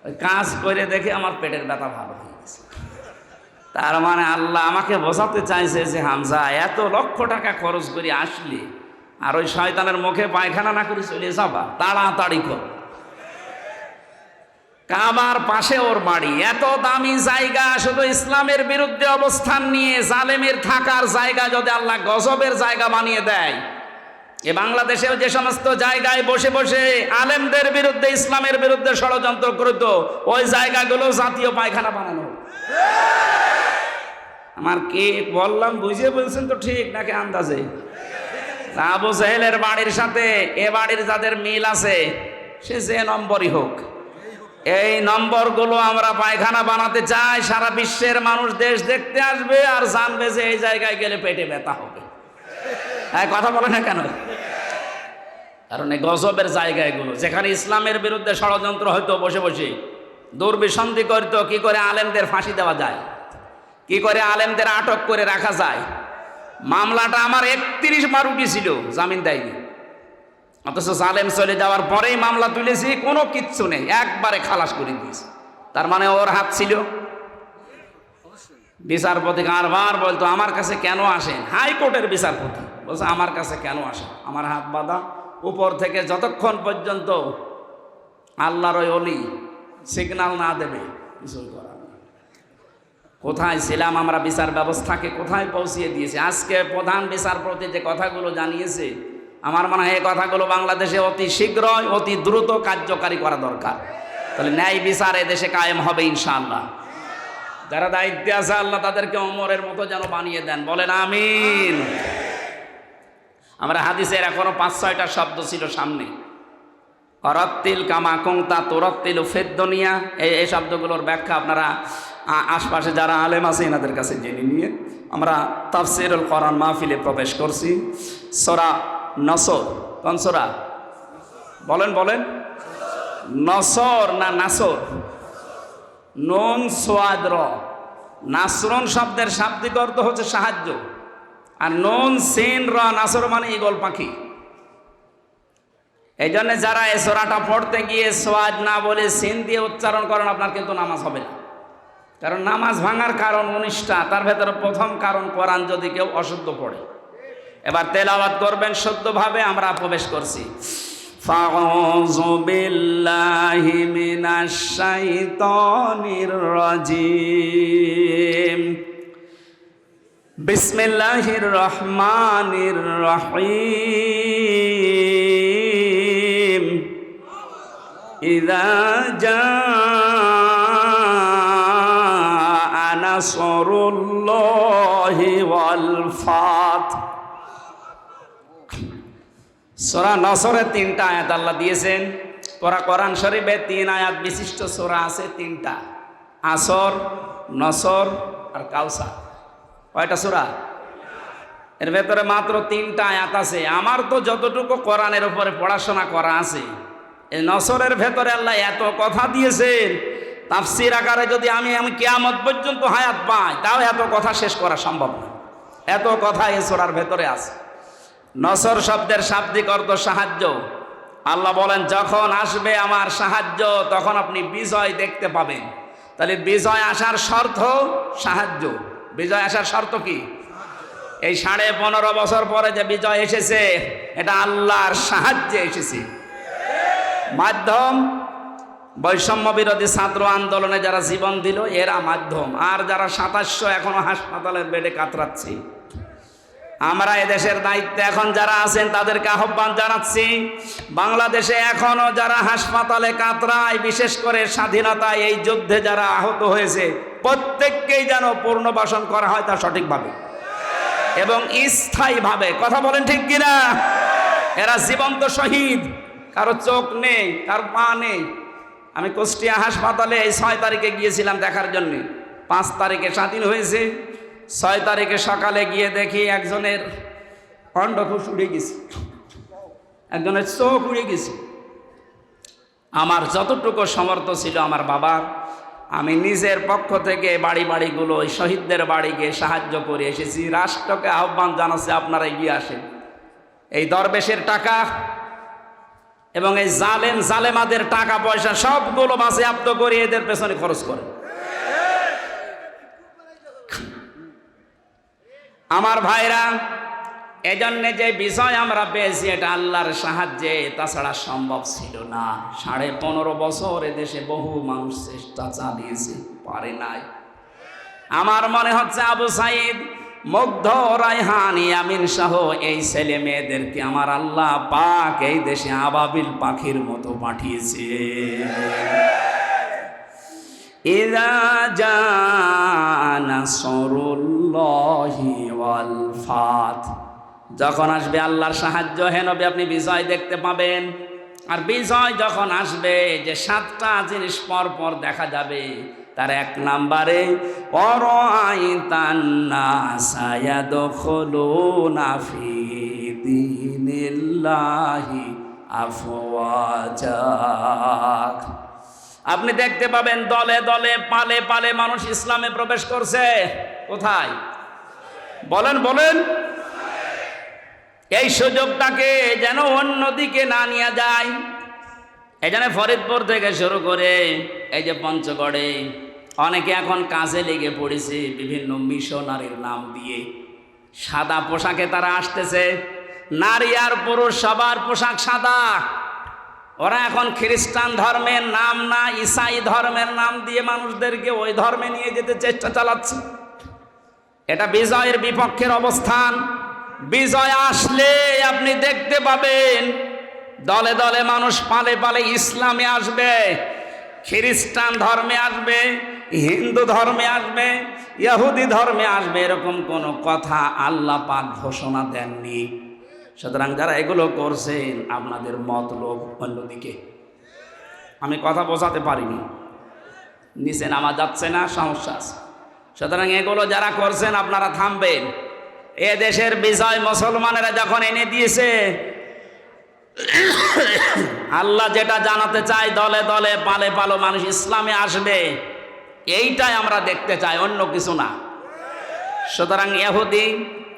ওই কাজ করে দেখে আমার পেটের ব্যথা ভালো হয়ে গেছে। তার মানে আল্লাহ আমাকে বোঝাতে চাইছে যে হামজা, এত লক্ষ টাকা খরচ করে আসলে আর ওই শয়তানের মুখে পায়খানা না করে চলে যাবা, তাড়াতাড়ি কর। কাবার পাশে ওর বাড়ি, এত দামি জায়গা, শুধু ইসলামের বিরুদ্ধে অবস্থান নিয়ে জালেমের থাকার জায়গা যদি আল্লাহ গজবের জায়গা বানিয়ে দেয়, এ বাংলাদেশেও যে সমস্ত জায়গায় বসে বসে আলেমদের বিরুদ্ধে, ইসলামের বিরুদ্ধে ষড়যন্ত্র করত, ওই জায়গাগুলো জাতীয় পায়খানা বানানো। আমার কে বললাম বুঝে বলছেন তো ঠিক নাকি আন্দাজে? আবু জাহেলের বাড়ির সাথে এ বাড়ির যাদের মিল আছে, সে যে নম্বরই হোক, এই নম্বরগুলো আমরা পায়খানা বানাতে চাই, সারা বিশ্বের মানুষ দেশ দেখতে আসবে আর জানবে যে এই জায়গায় গেলে পেটে ব্যথা হবে। হ্যাঁ, কথা বলে না কেন? কারণ এই গজবের জায়গা এগুলো, যেখানে ইসলামের বিরুদ্ধে ষড়যন্ত্র হয়তো বসে বসে দুর্বিসন্ধি করত, কি করে আলেমদের ফাঁসি দেওয়া যায়, কি করে আলেমদের আটক করে রাখা যায়। মামলাটা আমার 31 বার উঠেছিল, জামিন দেয়নি, অথচ জালেম চলে যাওয়ার পরেই মামলা তুলেছি, কোনো কিচ্ছু নেই, একবারে খালাস করে দিয়েছি। তার মানে ওর হাত ছিল। বিচারপতি বারবার বলতো আমার কাছে কেন আসেন, হাইকোর্টের বিচারপতি বলছে আমার কাছে কেন আসেন, আমার হাত বাঁধা। উপর থেকে যতক্ষণ পর্যন্ত আল্লাহর ওই অলি সিগন্যাল না দেবে কিছুই করার নেই। কোথায় ছিলাম আমরা, বিচার ব্যবস্থাকে কোথায় পৌঁছিয়ে দিয়েছে। আজকে প্রধান বিচারপতি যে কথাগুলো জানিয়েছে, আমার মনে হয় এই কথাগুলো বাংলাদেশে অতি শীঘ্রই অতি দ্রুত কার্যকারী করা দরকার। তাহলে ন্যায় বিচার এদেশে কায়েম হবে ইনশাআল্লাহ। যারা দায়িত্বে আছে আল্লাহ তাদেরকে ওমরের মতো যেন বানিয়ে দেন, বলেন আমিন। আমরা হাদিসের এখনো 5-6টা শব্দ ছিল সামনে, অরত্তিল কামা কুংতা তুরত্তিল ফিদ দুনিয়া, এই শব্দগুলোর ব্যাখ্যা আপনারা আশপাশে যারা আলেম আছে এনাদের কাছে জেনে নিয়ে আমরা তাফসীরুল কোরআন মাহফিলে প্রবেশ করছি। সূরা নসর, কোন সূরা বলেন বলেন? নসর না নাসর? নুন সোয়াদ র, নাসরুন শব্দের শাব্দিক অর্থ হচ্ছে সাহায্য, আর নুন সিন র নাসর মানে ঈগল পাখি। এই জন্য যারা এই সূরাটা পড়তে গিয়ে সোয়াদ না বলে সিন দিয়ে উচ্চারণ করেন, আপনার কিন্তু নামাজ হবে না। কারণ নামাজ ভাঙার কারণ 19টা, তার ভেতরে প্রথম কারণ কোরআন যদি কেউ অশুদ্ধ পড়ে। এবার তেলাওয়াত করবেন শুদ্ধভাবে, আমরা প্রবেশ করছি। ফাউযু বিল্লাহি মিনাশ শাইতানির রাজিম, বিসমিল্লাহির রহমানির রহিম, ইযা জাআ নাসরুল্লাহি ওয়াল ফাত। সূরা নসরে 3টা আয়াত আল্লাহ দিয়েছেন। কোরআন শরীফে 3 আয়াত বিশিষ্ট সূরা আছে, 3টা, আসর, নসর আর কাউসার। কয়টা সূরা? এর ভেতরে মাত্র 3টা আয়াত আছে। আমার তো যতটুকু কোরআনের উপরে পড়াশোনা করা আছে, এই নসরের ভেতরে আল্লাহ এত কথা দিয়েছেন, তাফসীর আকারে যদি আমি কিয়ামত পর্যন্ত হায়াত পাই তাও এত কথা শেষ করা সম্ভব না। এত কথা এই সূরার ভেতরে আছে। নসর শব্দের শাব্দিক অর্থ সাহায্য। আল্লাহ বলেন যখন আসবে আমার সাহায্য তখন আপনি বিজয় দেখতে পাবেন। তাহলে বিজয় আসার শর্ত সাহায্য। বিজয় আসার শর্ত কি? এই 15.5 বছর পরে যে বিজয় এসেছে এটা আল্লাহর সাহায্যে এসেছে। মাধ্যম বৈষম্য বিরোধী ছাত্র আন্দোলনে যারা জীবন দিল এরা মাধ্যম, আর যারা 2700 এখনো হাসপাতালের বেডে কাতরাচ্ছে, আমরা এদেশের দায়িত্বে এখন যারা আছেন তাদেরকে আহ্বান জানাচ্ছি, বাংলাদেশে এখনো যারা হাসপাতালে কাতরায়, বিশেষ করে স্বাধীনতায় এই যুদ্ধে যারা আহত হয়েছে, প্রত্যেককেই যেন পুনর্বাসন করা হয় তা সঠিকভাবে এবং স্থায়ীভাবে। কথা বলেন ঠিক কিনা? এরা জীবন্ত শহীদ, কারো চোখ নেই, কারো পা নেই। আমি কুষ্টিয়া হাসপাতালে এই 6 তারিখে গিয়েছিলাম দেখার জন্য। 5 তারিখে স্বাধীন হয়েছে, 6 তারিখে সকালে গিয়ে দেখি একজনের অন্ডকোষ উড়ে গেছে, একজনের চোখ উড়ে গেছে। আমার যতটুকু সামর্থ্য ছিল আমার বাবার, আমি নিজের পক্ষ থেকে বাড়িগুলো ওই শহীদদের বাড়ি গিয়ে সাহায্য করে এসেছি। রাষ্ট্রকে আহ্বান জানাচ্ছে আপনারা এগিয়ে আসেন। এই দরবেশের টাকা এবং এই জালেমাদের টাকা পয়সা সবগুলো বাজেয়াপ্ত করে এদের পেছনে খরচ করে। আমার ভাইরা, এজন্য যে বিষয় আমরা পেয়েছি এটা আল্লাহর সাহায্যে, তাছাড়া সম্ভব ছিল না। 15.5 বছর এদেশে বহু মানুষ চেষ্টা চালিয়েছে, পারে নাই। আমার মনে হচ্ছে আবু সাইদ, মুগ্ধ, রায়হান, ইয়ামিন সহ এই ছেলে মেয়েদেরকে আমার আল্লাহ পাক এই দেশে আবাবিল পাখির মতো পাঠিয়েছে। ইযা জাআ নাসরুল্লাহি ওয়াল ফাত, যখন আসবে আল্লাহর সাহায্য, হে নবী আপনি বিজয় দেখতে পাবেন। আর বিজয় যখন আসবে, যে 7টা জিনিস পর পর দেখা যাবে, তার 1 নম্বরে অরাআইতান নাসা ইয়াদখুলুনা ফি দীনিল্লাহি আফওয়াজা। আপনি দেখতে পাবেন দলে দলে পালে পালে মানুষ ইসলামে প্রবেশ করছে। কোথায়? বলেন বলেন। এই সুযোগটাকে যেন অন্যদিকে না নিয়ে যায়। এই জন্য ফরিদপুর থেকে শুরু করে এই যে পঞ্চগড়ে অনেকে এখন কাজে লেগে পড়েছে বিভিন্ন মিশনারির নাম দিয়ে। সাদা পোশাকে তারা আসতেছে, নারী আর পুরুষ সবার পোশাক সাদা। ওরা এখন খ্রিস্টান ধর্মের নাম না, ঈসাই ধর্মের নাম দিয়ে মানুষদেরকে ওই ধর্মে নিয়ে যেতে চেষ্টা চালাচ্ছে। এটা বিজয়ের বিপক্ষের অবস্থান। বিজয় আসলে আপনি দেখতে পাবেন দলে দলে মানুষ পালে পালে ইসলামে আসবে, খ্রিস্টান ধর্মে আসবে, হিন্দু ধর্মে আসবে, ইহুদি ধর্মে আসবে। এরকম কোনো কথা আল্লাহ পাক ঘোষণা দেননি। সুতরাং যারা এগুলো করছেন, আপনাদের মতলব অন্যদিকে। আমি কথা বোঝাতে পারিনি, নিচে নামা যাচ্ছে না, সমস্যা আছে। সুতরাং এগুলো যারা করছেন আপনারা থামবেন। এ দেশের বিজয় মুসলমানেরা যখন এনে দিয়েছে, আল্লাহ যেটা জানাতে চায় দলে দলে পালে পালো মানুষ ইসলামে আসবে, এইটাই আমরা দেখতে চাই, অন্য কিছু না। সুতরাং ইহুদি,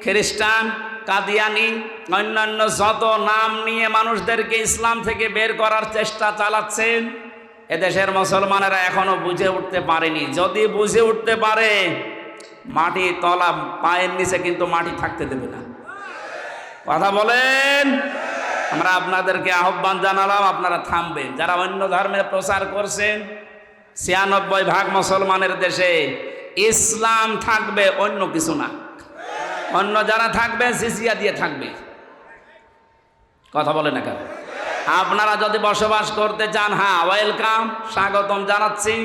খ্রিস্টান, কাদিয়ানি, অন্যান্য যত নাম নিয়ে মানুষদেরকে ইসলাম থেকে বের করার চেষ্টা চালাচ্ছেন, এদেশের মুসলমানেরা এখনো বুঝে উঠতে পারেনি। যদি বুঝে উঠতে পারে, মাটি তলা পায়ের নিচে কিন্তু মাটি থাকতে দেবে না। কথা বলেন। আমরা আপনাদেরকে আহ্বান জানালাম, আপনারা থামবেন। যারা অন্য ধর্মের প্রচার করছেন, 96% মুসলমানের দেশে ইসলাম থাকবে, অন্য কিছু না। অন্য যারা থাকবে জিজিয়া দিয়ে থাকবে। কথা বলে না কেন? আপনারা যদি বসবাস করতে চান, হ্যাঁ ওয়েলকাম, স্বাগতম জানাচ্ছি,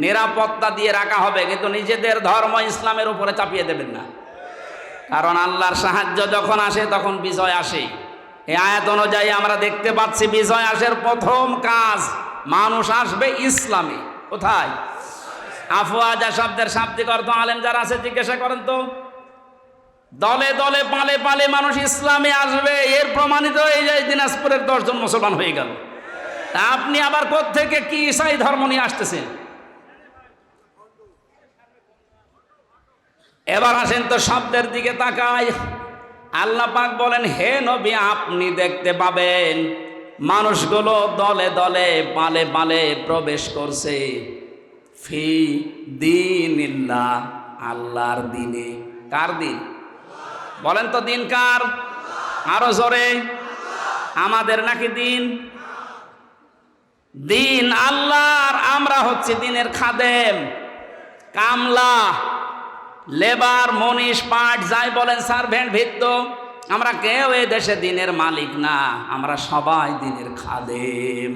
নিরাপত্তা দিয়ে রাখা হবে, কিন্তু নিজেদের ধর্ম ইসলামের উপরে চাপিয়ে দেবেন না। কারণ আল্লাহর সাহায্য যখন আসে তখন বিজয় আসে। এই আয়াত অনুযায়ী আমরা দেখতে পাচ্ছি বিজয় আসার প্রথম কাজ, মানুষ আসবে ইসলামে। কোথায়? আফওয়াজা শব্দের শাব্দিক অর্থ আলেম যারা আছে জিজ্ঞাসা করেন তো। দলে দলে পালে পালে মানুষ ইসলামে আসবে, এর প্রমাণিত এই যে দিনাজপুরের 10 জন মুসলমান হয়ে গেল। তা আপনি আবার কোত্থেকে কি ঈসাই ধর্ম নিয়ে আসতেছেন? এবার আসেন তো শব্দের দিকে তাকায়। আল্লাহ পাক বলেন, হে নবী, আপনি দেখতে পাবেন মানুষগুলো দলে দলে পালে পালে প্রবেশ করছে ফি দীনিল্লাহ, আল্লাহর দিনে। কার দিন? বলেন তো দিন কার? আরো জোরে। আমাদের নাকি দিন? দিন আল্লাহর। আমরা হচ্ছে দিনের খাদেম, কামলা, লেবার, মনীষ, পাট, যাই বলেন, সার্ভেন্ট, ভিত্ত। আমরা কেউ এই দেশে দিনের মালিক না, আমরা সবাই দিনের খাদেম।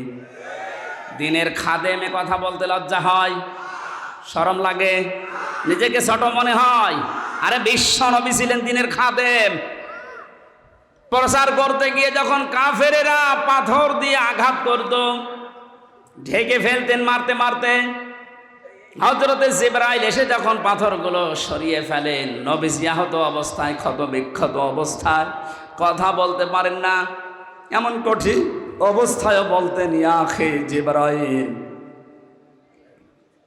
দিনের খাদেমে কথা বলতে লজ্জা হয়, শরম লাগে, নিজেকে ছোট মনে হয়। আরে বিশ্ব নবী ছিলেন দিনের খাদেম। প্রচার করতে গিয়ে যখন কাফেরেরা পাথর দিয়ে আঘাত করত, ঢেকে ফেলতেন মারতে মারতে, হযরতে জিবরাইল এসে যখন পাথরগুলো সরিয়ে ফেলেন, নবীজি আহত অবস্থায়, ক্ষত বিক্ষত অবস্থায়, কথা বলতে পারেন না, এমন কঠিন অবস্থায় বলতেন, ইয়া আখি জিবরাইল,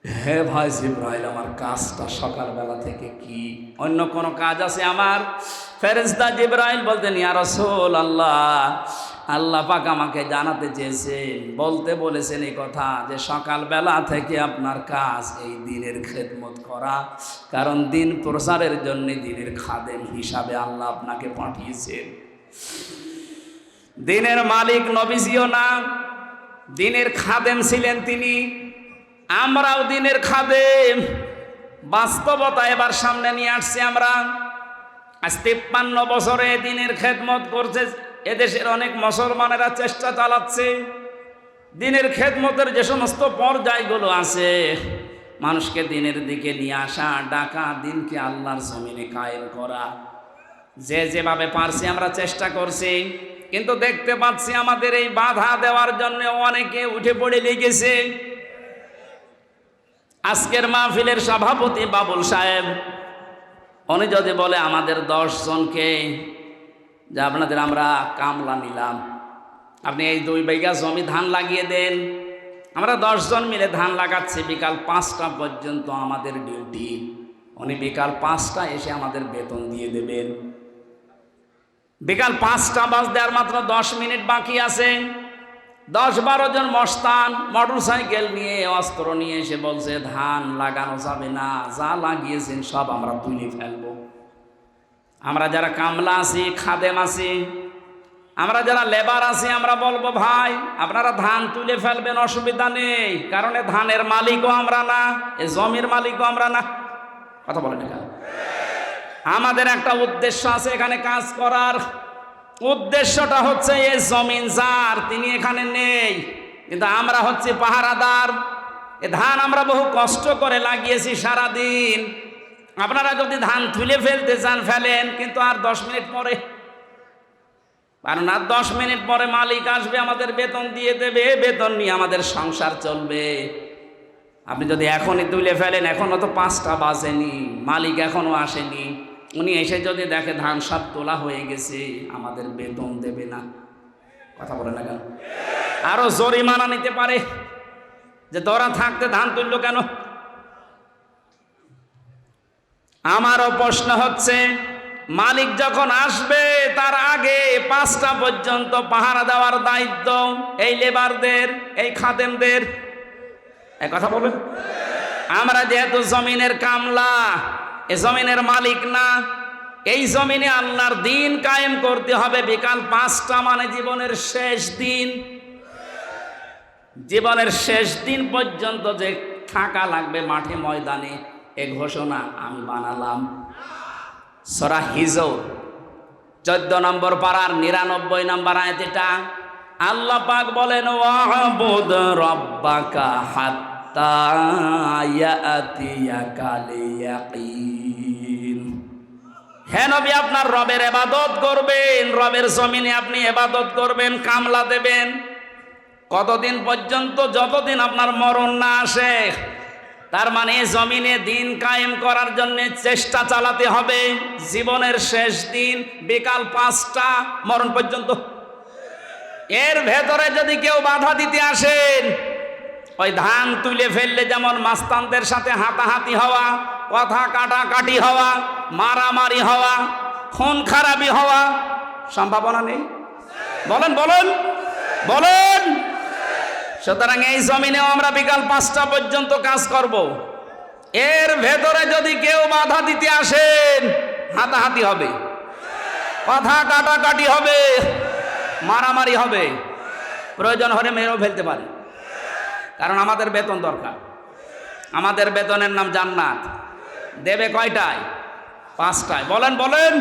হে ভাই জিবরাইল, আমার কাজটা সকালবেলা থেকে কি? অন্য কোনো কাজ আছে আমার? ফেরেশতা জিবরাইল বলতেন, ইয়া রাসূলুল্লাহ, আল্লাহ পাক আমাকে জানাতে চেয়েছেন, বলতে বলেছেন এই কথা যে সকালবেলা থেকে আপনার কাজ এই দিনের খেদমত করা, কারণ দিন প্রচারের জন্য দিনের খাদেম হিসাবে আল্লাহ আপনাকে পাঠিয়েছেন। দিনের মালিক নবীজিও না, দিনের খাদেম ছিলেন তিনি। আমরাও দিনের খাদেম। বাস্তবতা এবার সামনে নিয়ে আসছি আমরা। আজ 53 বছরে দিনের খেদমত করছে এদেশের অনেক মুসলমানেরা, চেষ্টা চালাচ্ছে। দিনের খেদমতের যে সমস্ত পর্যায়গুলো আছে, মানুষকে দিনের দিকে নিয়ে আসা, ডাকা, দিনকে আল্লাহর জমিনে কায়েম করা, যে যেভাবে পারছি আমরা চেষ্টা করছি। কিন্তু দেখতে পাচ্ছি আমাদের এই বাধা দেওয়ার জন্য অনেকে উঠে পড়ে লেগেছে। আজকের মাহফিলের সভাপতি বাবুল সাহেব, উনি যদি বলে আমাদের 10 জনকে যে আপনাদের আমরা কামলা নিলাম, আপনি এই 2 বিঘা জমি ধান লাগিয়ে দেন, আমরা 10 জন মিলে ধান লাগাচ্ছি, বিকাল 5টা পর্যন্ত আমাদের ডিউটি, উনি বিকাল 5টা এসে আমাদের বেতন দিয়ে দেবেন। বিকাল 5টা বাজতে আর মাত্র 10 মিনিট বাকি আছে, 10-12 জন মস্তান মোটর সাইকেল নিয়ে অস্ত্র নিয়ে এসে বলছে ধান লাগানো যাবে না, যা লাগিয়েছেন সব আমরা তুলে ফেলবো। আমরা যারা কামলা আছি, খাদেম আছি, আমরা যারা লেবার আছি, আমরা বলবো ভাই আপনারা ধান তুলে ফেলবেন, অসুবিধা নেই, কারণ এ ধানের মালিকও আমরা না, এ জমির মালিকও আমরা না। কথা বলেন না কেন? আমাদের একটা উদ্দেশ্য আছে এখানে কাজ করার। উদ্দেশ্যটা হচ্ছে এই জমিন যার, তিনি এখানে নেই, কিন্তু আমরা হচ্ছে পাহারাদার। এ ধান আমরা বহু কষ্ট করে লাগিয়েছি সারাদিন। আপনারা যদি ধান তুলে ফেলতে চান ফেলেন, কিন্তু আর 10 মিনিট পরে, কারণ আর 10 মিনিট পরে মালিক আসবে, আমাদের বেতন দিয়ে দেবে, বেতন নিয়ে আমাদের সংসার চলবে। আপনি যদি এখনই তুলে ফেলেন, এখনো তো 5টা বাজেনি, মালিক এখনো আসেনি, উনি এসে যদি দেখে ধান সব তোলা হয়ে গেছে, আমাদের বেতন দেবে না। কথা বলে না কেন? আরো জরিমানা নিতে পারে যে তোরা থাকতে ধান তুললো কেন। আমারও প্রশ্ন হচ্ছে, মালিক যখন আসবে তার আগে 5টা পর্যন্ত পাহারা দেওয়ার দায়িত্ব এই লেবারদের, এই খাদেমদের। এক কথা বলেন, আমরা যেহেতু জমিনের কামলা, এ জমিনের মালিক না, এই জমিনে আল্লাহর দিন কায়েম করতে হবে। বিকাল 5টা মানে জীবনের শেষ দিন, জীবনের শেষ দিন পর্যন্ত যে থাকা লাগবে মাঠে ময়দানে, এ ঘোষণা আমি বানালাম। সূরা হিজর 14 নম্বর পারার 99 নম্বর আয়াত। এটা আল্লাহ পাক বলেন, ওয়াবুদ রাব্বাকা হাত্তা ইয়াতিয়াকাল ইয়াকিন। হে নবী, আপনার রবের ইবাদত করবেন, রবের জমিনে আপনি ইবাদত করবেন, কামলা দেবেন। কতদিন পর্যন্ত? যতদিন আপনার মরণ না আসে। তার মানে জমিনে দিন কায়েম করার জন্য চেষ্টা চালাতে হবে। জীবনের শেষ দিন বিকাল 5টা মরণ পর্যন্ত। এর ভেতরে যদি কেউ বাধা দিতে আসেন, ওই ধান তুলে ফেললে যেমন মাস্তানদের সাথে হাতাহাতি হওয়া, কথা কাটাকাটি হওয়া, মারামারি হওয়া, খুন খারাপি হওয়া সম্ভাবনা নেই? বলেন বলেন বলেন। সুতরাং এই জমিনেও আমরা বিকাল 5টা পর্যন্ত কাজ করব। এর ভেতরে যদি কেউ বাধা দিতে আসেন, হাতাহাতি হবে, কথা কাটাকাটি হবে, মারামারি হবে, প্রয়োজন হলে মেরেও ফেলতে পারে। কারণ আমাদের বেতন দরকার, আমাদের বেতনের নাম জান্নাত। দেবে কয়টায়? 5টায়। বলেন বলেন।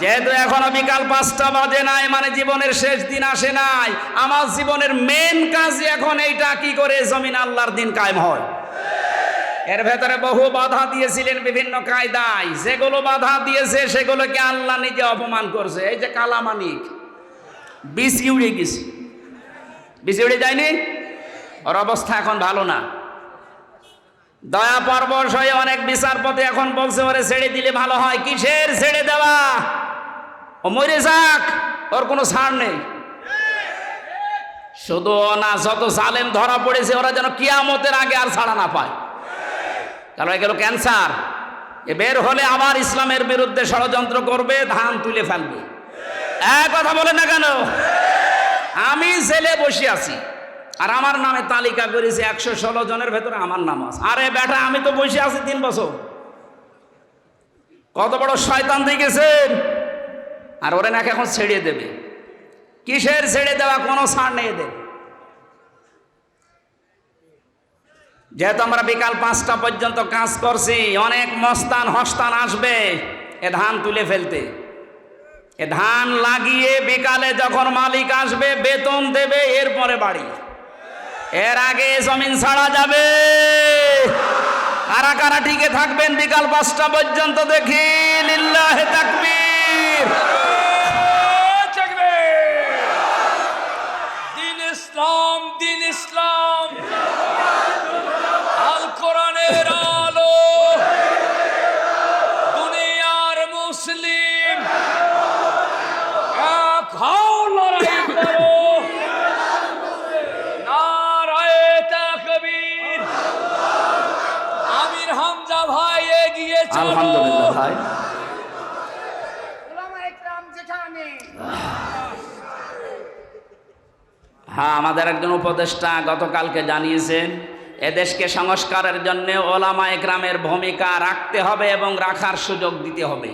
যেহেতু এখনো বিকাল 5টা বাজে নাই, মানে জীবনের শেষ দিন আসে নাই, আমার জীবনের মেন কাজ এখন এইটা, কি করে জমিন আল্লাহর দিন কায়েম হয়। এর ভেতরে বহু বাধা দিয়েছিলেন বিভিন্ন কায়দায়, যেগুলো বাধা দিয়েছে সেগুলোকে আল্লাহ নিজে অপমান করছে। এই যে কালামানিক বিসি উড়ে গেছে, বিসি উড়ে যায়নি, ওর অবস্থা এখন ভালো না। দয়া পরবশ হয়ে অনেক বিচারপতি এখন বলছে ওরে ছেড়ে দিলে ভালো হয়। কিসের ছেড়ে দেওয়া? ও মরে যাক, ওর কোনো ছাড় নেই। শুধু না, যত জালেম ধরা পড়েছে ওরা যেন কিয়ামতের আগে আর ছাড়া না পায়। কারণ এগুলো ক্যান্সার, এ বের হলে আবার ইসলামের বিরুদ্ধে ষড়যন্ত্র করবে, ধান তুলে ফেলবে। এক কথা বলে না কেন? আমি জেলে বসে আছি আর আমার নামে তালিকা করেছে 116 জনের ভেতরে আমার নাম আছে। আরে বেটা, আমি তো বসে আছি 3 বছর। কত বড় শয়তান দেখেছেন? আর ওরা নাকি এখন ছেড়ে দেবে। কিসের ছেড়ে দেওয়া? কোনো ছাড় নেই এদের। যেহেতু আমরা বিকাল 5টা পর্যন্ত কাজ করছি, অনেক মস্তান হস্তান আসবে এ ধান তুলে ফেলতে। এ ধান লাগিয়ে বিকালে যখন মালিক আসবে বেতন দেবে, এরপরে বাড়ি। এর আগে জমিন ছাড়া যাবে। কারা কারা টিকে থাকবেন বিকাল 5টা পর্যন্ত দেখি? লিল্লাহে তাকবীর। আলহামদুলিল্লাহ ভাই। হ্যাঁ, আমাদের একজন উপদেষ্টা গতকালকে জানিয়েছেন এদেশকে সংস্কারের জন্য ওলামা একরামের ভূমিকা রাখতে হবে এবং রাখার সুযোগ দিতে হবে।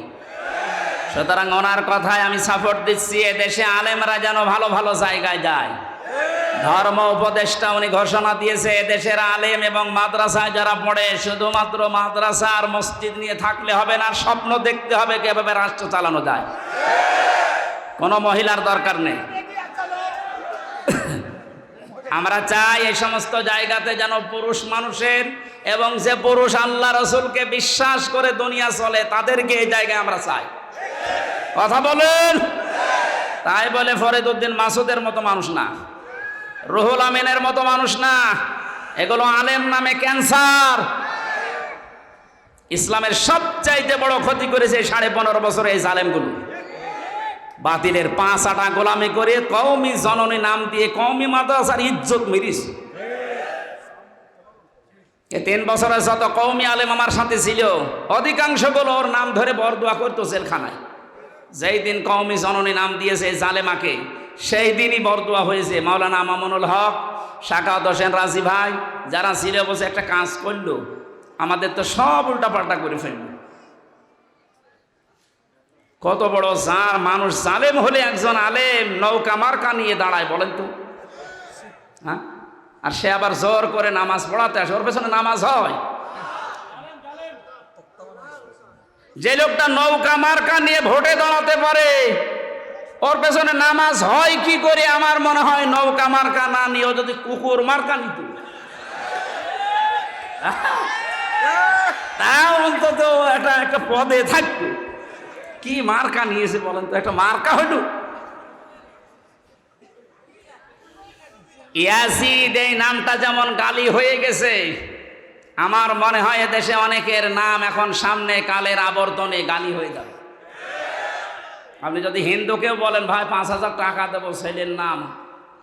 সুতরাং ওনার কথায় আমি সাপোর্ট দিচ্ছি, এদেশে আলেমরা যেন ভালো ভালো জায়গায় যায়। ধর্ম উপদেষ্টা উনি ঘোষণা দিয়েছে এদেশের আলেম এবং মাদ্রাসায় যারা পড়ে শুধুমাত্র মাদ্রাসা আর মসজিদ নিয়ে থাকলে হবে না, স্বপ্ন দেখতে হবে কিভাবে রাষ্ট্র চালানো যায়। কোনো মহিলার দরকার নেই। আমরা চাই এই সমস্ত জায়গাতে যেন পুরুষ মানুষের এবং যে পুরুষ আল্লাহ রসুলকে বিশ্বাস করে দুনিয়া চলে তাদেরকে এই জায়গায় আমরা চাই। কথা বলেন। তাই বলে ফরিদউদ্দিন মাসুদের মতো মানুষ না, রুহুল আমিনের মতো মানুষ না, এগুলো আলেম নামে ক্যান্সার। ইসলামের সবচাইতে বড় ক্ষতি করেছে 15.5 বছরে এই জালেমগুলো। বাতিলের 5 আটা গোলামি করে কওমি জননী নাম দিয়ে কওমি মাদ্রাসার ইজ্জত মিরিস। 3 বছরে যত কওমি আলেম আমার সাথে ছিল অধিকাংশগুলো ওর নাম ধরে বরদোয়া করতো জেলখানায়। যেই দিন কওমি জননী নাম দিয়েছে জালেমাকে সেই দিনই বরদোয়া হয়েছে। মাওলানা মামুনুল হক, শাকাওয়াত হোসেন রাজি ভাই যারা ছিল বসে একটা কাজ করলো, আমাদের তো সব উল্টাপাল্টা করে ফেললো। কত বড় জার মানুষ জালেম হলে একজন আলেম নৌকা মার্কা নিয়ে দাঁড়ায় বলেন তো? হ্যাঁ, আর সে আবার জোর করে নামাজ পড়াতে আসে, ওর পেছনে নামাজ হয়? যে লোকটা নৌকা মার্কা নিয়ে ভোটে দাঁড়াতে পারে ওর পেছনে নামাজ হয় কি করে? আমার মনে হয় নৌকা মার্কা না নিয়েও যদি কুকুর মার্কা নিত তাও অন্তত একটা পদে থাকতো। কি মার্কা নিয়েছে বলেন তো? একটা মার্কা হইল ইয়াজিদ, এই নামটা যেমন গালি হয়ে গেছে, আমার মনে হয় এদেশে অনেকের নাম এখন সামনে কালের আবর্তনে গালি হয়ে যাবে। আপনি যদি হিন্দুকেও বলেন ভাই 5,000 টাকা দেবো ছেলের নাম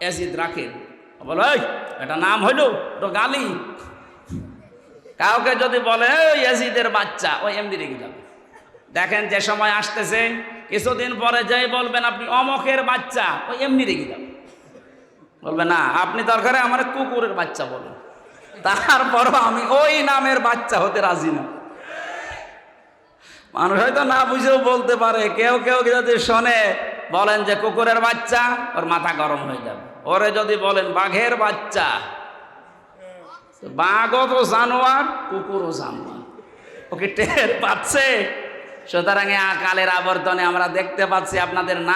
ইয়াজিদ রাখেন, বলে ওই এটা নাম হইল তো গালি। কাউকে যদি বলে ওই ইয়াজিদের বাচ্চা, ওই এমনি রেগে যাবে। দেখেন যে সময় আসতেছে কিছুদিন পরে যাই বলবেন আপনি অমকের বাচ্চা, ওই এমনি রেগে যাবে। বলবে না আপনি দরকারে আমার কুকুরের বাচ্চা বলেন, তারপরও আমি ওই নামের বাচ্চা হতে রাজি না। মানুষ হয়তো না বুঝেও বলতে পারে। কেউ কেউ যদি শোনে বলেন যে কুকুরের বাচ্চা, ওর মাথা গরম হয়ে যাবে। ওরে যদি বলেন বাঘের বাচ্চা, বাঘও তো জানোয়ার, কুকুরও জানোয়ার, ওকে টের পাচ্ছে। সুতরাং কালের আবর্তনে আমরা দেখতে পাচ্ছি আপনাদের নাম